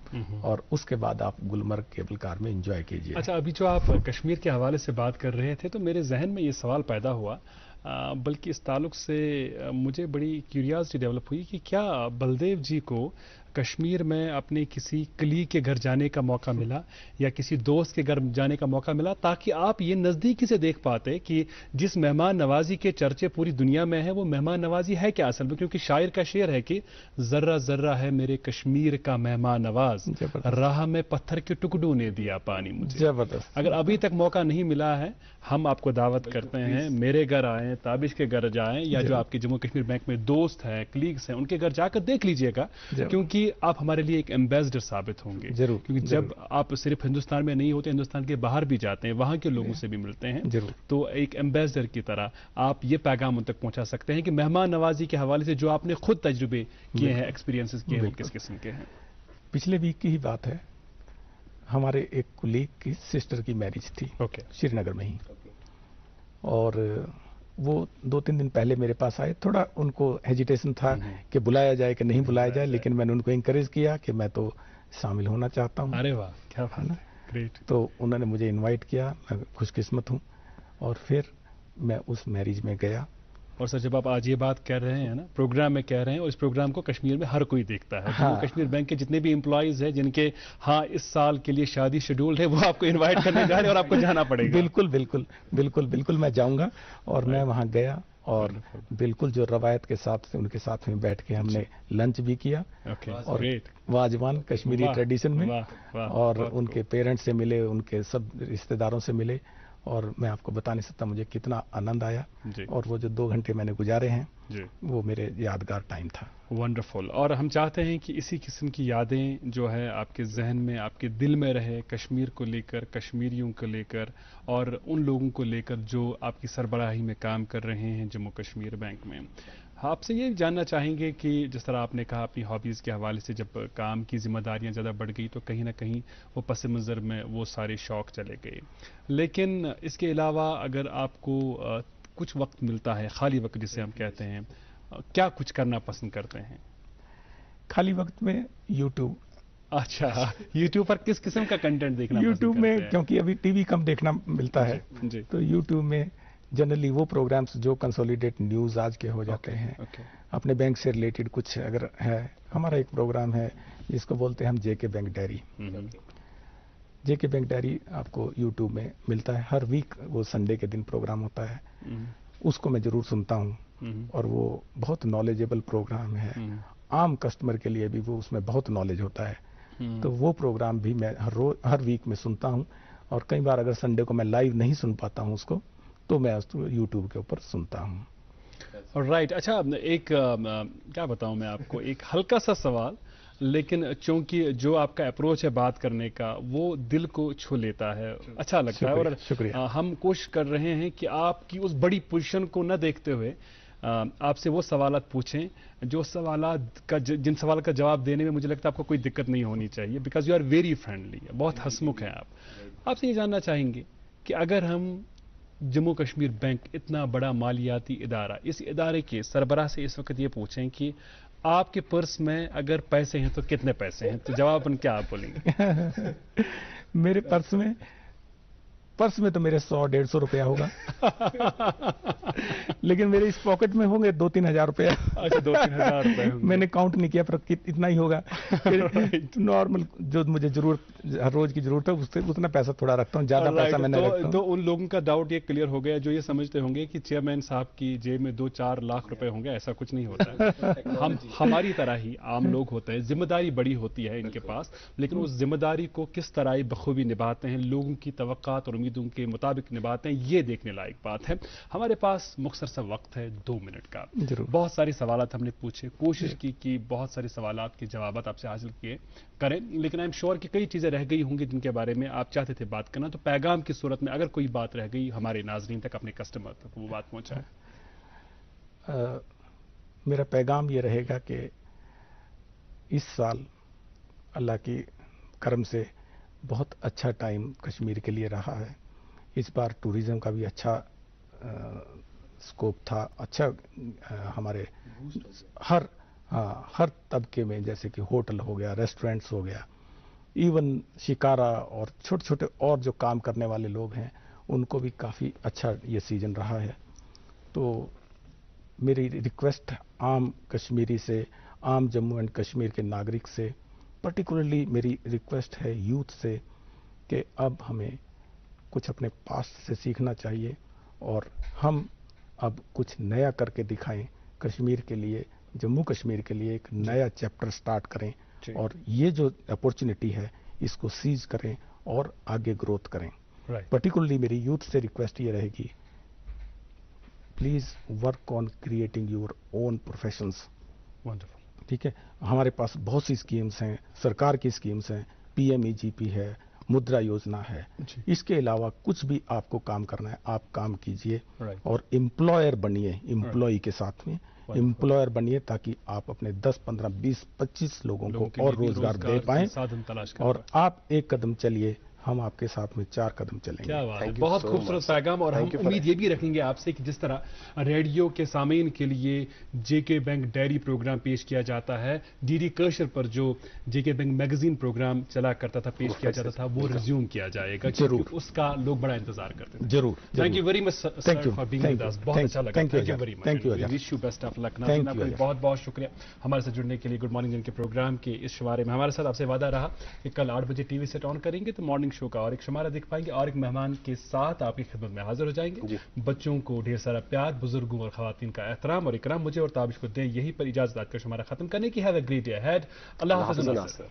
और उसके बाद आप गुलमर्ग केबल कार में एंजॉय कीजिए। अच्छा, अभी जो आप कश्मीर के हवाले से बात कर रहे थे तो मेरे जहन में ये सवाल पैदा हुआ, बल्कि इस ताल्लुक से मुझे बड़ी क्यूरियोसिटी डेवलप हुई कि क्या बलदेव जी को कश्मीर में अपने किसी कलीग के घर जाने का मौका मिला या किसी दोस्त के घर जाने का मौका मिला ताकि आप ये नज़दीकी से देख पाते कि जिस मेहमान नवाजी के चर्चे पूरी दुनिया में है वो मेहमान नवाजी है क्या असल में? क्योंकि शायर का शेर है कि जर्रा जर्रा है मेरे कश्मीर का मेहमान नवाज, राह में पत्थर के टुकड़ों ने दिया पानी मुझे। जबरदस्त। अगर अभी तक मौका नहीं मिला है, हम आपको दावत करते हैं, मेरे घर आएँ, ताबिश के घर जाएँ, या जो आपके जम्मू कश्मीर बैंक में दोस्त हैं, कलीग्स हैं, उनके घर जाकर देख लीजिएगा, क्योंकि आप हमारे लिए एक एम्बेसडर साबित होंगे। जरूर। क्योंकि जब आप सिर्फ हिंदुस्तान में नहीं होते, हिंदुस्तान के बाहर भी जाते हैं, वहां के लोगों से भी मिलते हैं, तो एक एम्बेसडर की तरह आप ये पैगाम उन तक पहुंचा सकते हैं कि मेहमान नवाजी के हवाले से जो आपने खुद तजुर्बे किए हैं, एक्सपीरियंसेस किए हैं, वो किस किस्म के हैं? पिछले वीक की ही बात है, हमारे एक कुलीग की सिस्टर की मैरिज थी श्रीनगर में ही, और वो 2-3 दिन पहले मेरे पास आए। थोड़ा उनको हेजिटेशन था कि बुलाया जाए कि नहीं बुलाया जाए, लेकिन मैंने उनको इंकरेज किया कि मैं तो शामिल होना चाहता हूँ। अरे वाह, क्या बात है, ग्रेट। तो उन्होंने मुझे इनवाइट किया, मैं खुशकिस्मत हूँ, और फिर मैं उस मैरिज में गया। और सर, जब आप आज ये बात कह रहे हैं ना, प्रोग्राम में कह रहे हैं, और इस प्रोग्राम को कश्मीर में हर कोई देखता है। हाँ। कश्मीर बैंक के जितने भी एम्प्लॉइज हैं जिनके इस साल के लिए शादी शेड्यूल है, वो आपको इनवाइट करने जा रहे हैं और आपको जाना पड़ेगा। बिल्कुल बिल्कुल बिल्कुल बिल्कुल, मैं जाऊंगा। और मैं वहां गया, اور بالکل جو روایت کے ساتھ سے ان کے ساتھ میں بیٹھ کے ہم نے لنچ بھی کیا اور واجوان کشمیری ٹریڈیشن میں، اور ان کے پیرنٹس سے ملے، ان کے سب رشتہ داروں سے ملے، اور میں آپ کو بتا نہیں سکتا مجھے کتنا آنند آیا، اور وہ جو 2 گھنٹے میں نے گزارے ہیں وہ میرے یادگار ٹائم تھا۔ ونڈرفل۔ اور ہم چاہتے ہیں کہ اسی قسم کی یادیں جو ہے آپ کے ذہن میں، آپ کے دل میں رہے، کشمیر کو لے کر، کشمیریوں کو لے کر، اور ان لوگوں کو لے کر جو آپ کی سربراہی میں کام کر رہے ہیں جموں کشمیر بینک میں۔ آپ سے یہ جاننا چاہیں گے کہ جس طرح آپ نے کہا اپنی ہابیز کے حوالے سے جب کام کی ذمہ داریاں زیادہ بڑھ گئی تو کہیں نہ کہیں وہ پس منظر میں وہ سارے شوق چلے گئے، لیکن اس کے علاوہ اگر آپ کو کچھ وقت ملتا ہے، خالی وقت جسے ہم کہتے ہیں، کیا کچھ کرنا پسند کرتے ہیں؟ خالی وقت میں یوٹیوب۔ اچھا، یوٹیوب پر کس قسم کا کنٹینٹ دیکھنا پسند یوٹیوب میں کرتے ہیں؟ کیونکہ ابھی ٹی وی کم دیکھنا ملتا ہے تو یوٹیوب میں جنرلی وہ پروگرامز جو کنسولیڈیٹ نیوز آج کے ہو جاتے ہیں، اپنے بینک سے ریلیٹڈ کچھ اگر ہے، ہمارا ایک پروگرام ہے جس کو بولتے ہیں ہم جے کے بینک ڈائری۔ جے کے بینک ڈائری آپ کو یوٹیوب میں ملتا ہے، ہر ویک وہ سنڈے کے دن پروگرام ہوتا ہے، اس کو میں ضرور سنتا ہوں، اور وہ بہت نالجیبل پروگرام ہے، عام کسٹمر کے لیے بھی وہ اس میں بہت نالج ہوتا ہے، تو وہ پروگرام بھی میں ہر ویک میں سنتا ہوں، اور کئی بار اگر سنڈے کو میں لائیو نہیں سن پاتا ہوں اس کو تو میں اس کو یوٹیوب کے اوپر سنتا ہوں۔ رائٹ، اچھا ایک کیا بتاؤں میں آپ کو، ایک ہلکا سا سوال، لیکن چونکہ جو آپ کا اپروچ ہے بات کرنے کا وہ دل کو چھو لیتا ہے، اچھا لگتا ہے، اور شکریہ۔ ہم کوشش کر رہے ہیں کہ آپ کی اس بڑی پوزیشن کو نہ دیکھتے ہوئے آپ سے وہ سوالات پوچھیں جو سوالات کا جن سوال کا جواب دینے میں مجھے لگتا ہے آپ کو کوئی دقت نہیں ہونی چاہیے، because you are very friendly, بہت ہنسمکھ ہیں آپ سے یہ جاننا چاہیں گے کہ اگر ہم جموں کشمیر بینک اتنا بڑا مالیاتی ادارہ، اس ادارے کے سربراہ سے اس وقت یہ پوچھیں کہ آپ کے پرس میں اگر پیسے ہیں تو کتنے پیسے ہیں، تو جواب کیا آپ بولیں گے؟ میرے پرس میں تو میرے 100-150 روپیہ ہوگا، لیکن میرے اس پاکٹ میں ہوں گے 2-3 ہزار روپیہ۔ اچھا، 2-3 ہزار روپے میں نے کاؤنٹ نہیں کیا، پر اتنا ہی ہوگا۔ نارمل جو مجھے ضرورت ہر روز کی ضرورت ہے اس سے اتنا پیسہ تھوڑا رکھتا ہوں، زیادہ پیسہ میں نہیں رکھتا ہوں۔ تو ان لوگوں کا ڈاؤٹ یہ کلیئر ہو گیا جو یہ سمجھتے ہوں گے کہ چیئرمین صاحب کی جیب میں 2-4 لاکھ روپے ہوں گے، ایسا کچھ نہیں ہوتا ہے۔ ہم ہماری طرح ہی عام لوگ ہوتے ہیں، ذمہ داری بڑی ہوتی ہے ان کے پاس، لیکن اس ذمہ داری کو کس طرح بخوبی نبھاتے ہیں، لوگوں کی توقعات اور امیدوں کے مطابق نبھاتے ہیں، یہ دیکھنے لائق بات ہے۔ ہمارے پاس مختصر سا وقت ہے 2 منٹ کا، بہت سارے سوالات ہم نے پوچھے، کوشش کی کہ بہت سارے سوالات کے جوابات آپ سے حاصل کیے کریں، لیکن آئی ایم شیور کہ کئی چیزیں رہ گئی ہوں گی جن کے بارے میں آپ چاہتے تھے بات کرنا، تو پیغام کی صورت میں اگر کوئی بات رہ گئی ہمارے ناظرین تک، اپنے کسٹمر تک وہ بات پہنچائے۔ میرا پیغام یہ رہے گا کہ اس سال اللہ کی کرم سے بہت اچھا ٹائم کشمیر کے لیے رہا ہے، اس بار ٹوریزم کا بھی اچھا سکوپ تھا، اچھا ہمارے ہر طبقے میں، جیسے کہ ہوٹل ہو گیا، ریسٹورنٹس ہو گیا، ایون شکارا اور چھوٹے چھوٹے اور جو کام کرنے والے لوگ ہیں ان کو بھی کافی اچھا یہ سیزن رہا ہے۔ تو میری ریکویسٹ عام کشمیری سے، عام جموں اینڈ کشمیر کے ناگرک سے، پرٹیکولرلی میری ریکویسٹ ہے یوتھ سے کہ اب ہمیں کچھ اپنے پاسٹ سے سیکھنا چاہیے، اور ہم اب کچھ نیا کر کے دکھائیں کشمیر کے لیے، جموں کشمیر کے لیے ایک نیا چیپٹر سٹارٹ کریں، اور یہ جو اپورچونٹی ہے اس کو سیز کریں اور آگے گروتھ کریں۔ پرٹیکولرلی میری یوتھ سے ریکویسٹ یہ رہے گی، please work on creating your own professions. ٹھیک ہے، ہمارے پاس بہت سی اسکیمز ہیں، سرکار کی اسکیمز ہیں، PMEGP ہے، مدرا یوجنا ہے، اس کے علاوہ کچھ بھی آپ کو کام کرنا ہے آپ کام کیجئے، اور امپلائر بنیے، امپلائی کے ساتھ میں امپلائر بنیے، تاکہ آپ اپنے 10, 15, 20, 25 لوگوں کو اور روزگار دے پائیں، اور آپ ایک قدم چلیے، ہم آپ کے ساتھ میں 4 قدم چلیں گے۔ کیا بات ہے، بہت خوبصورت پیغام، اور ہم امید یہ بھی رکھیں گے آپ سے کہ جس طرح ریڈیو کے سامعین کے لیے جے کے بینک ڈائری پروگرام پیش کیا جاتا ہے، DD کشر پر جو جے کے بینک میگزین پروگرام چلا کرتا تھا، پیش کیا جاتا تھا، وہ ریزیوم کیا جائے گا، ضرور، اس کا لوگ بڑا انتظار کرتے ہیں۔ ضرور، thank you very much sir for being with us, بہت اچھا لگا، thank you very much, we wish you best of luck. ناظرین آپ کا بہت بہت شکریہ ہمارے ساتھ جڑنے کے لیے۔ گڈ مارننگ جن کے پروگرام کے اس شمارے میں ہمارے ساتھ آپ سے وعدہ رہا کہ کل 8 بجے ٹی وی سیٹ آن کریں گے، تو مارننگ مارننگ شو کا اور ایک شمارہ دیکھ پائیں گے اور ایک مہمان کے ساتھ آپ کی خدمت میں حاضر ہو جائیں گے. بچوں کو ڈھیر سارا پیار, بزرگوں اور خواتین کا احترام اور اکرام. مجھے اور تابش کو دیں یہیں پر اجازت آج کا شمارہ ختم کرنے کی. Have a great day ahead. اللہ حافظ.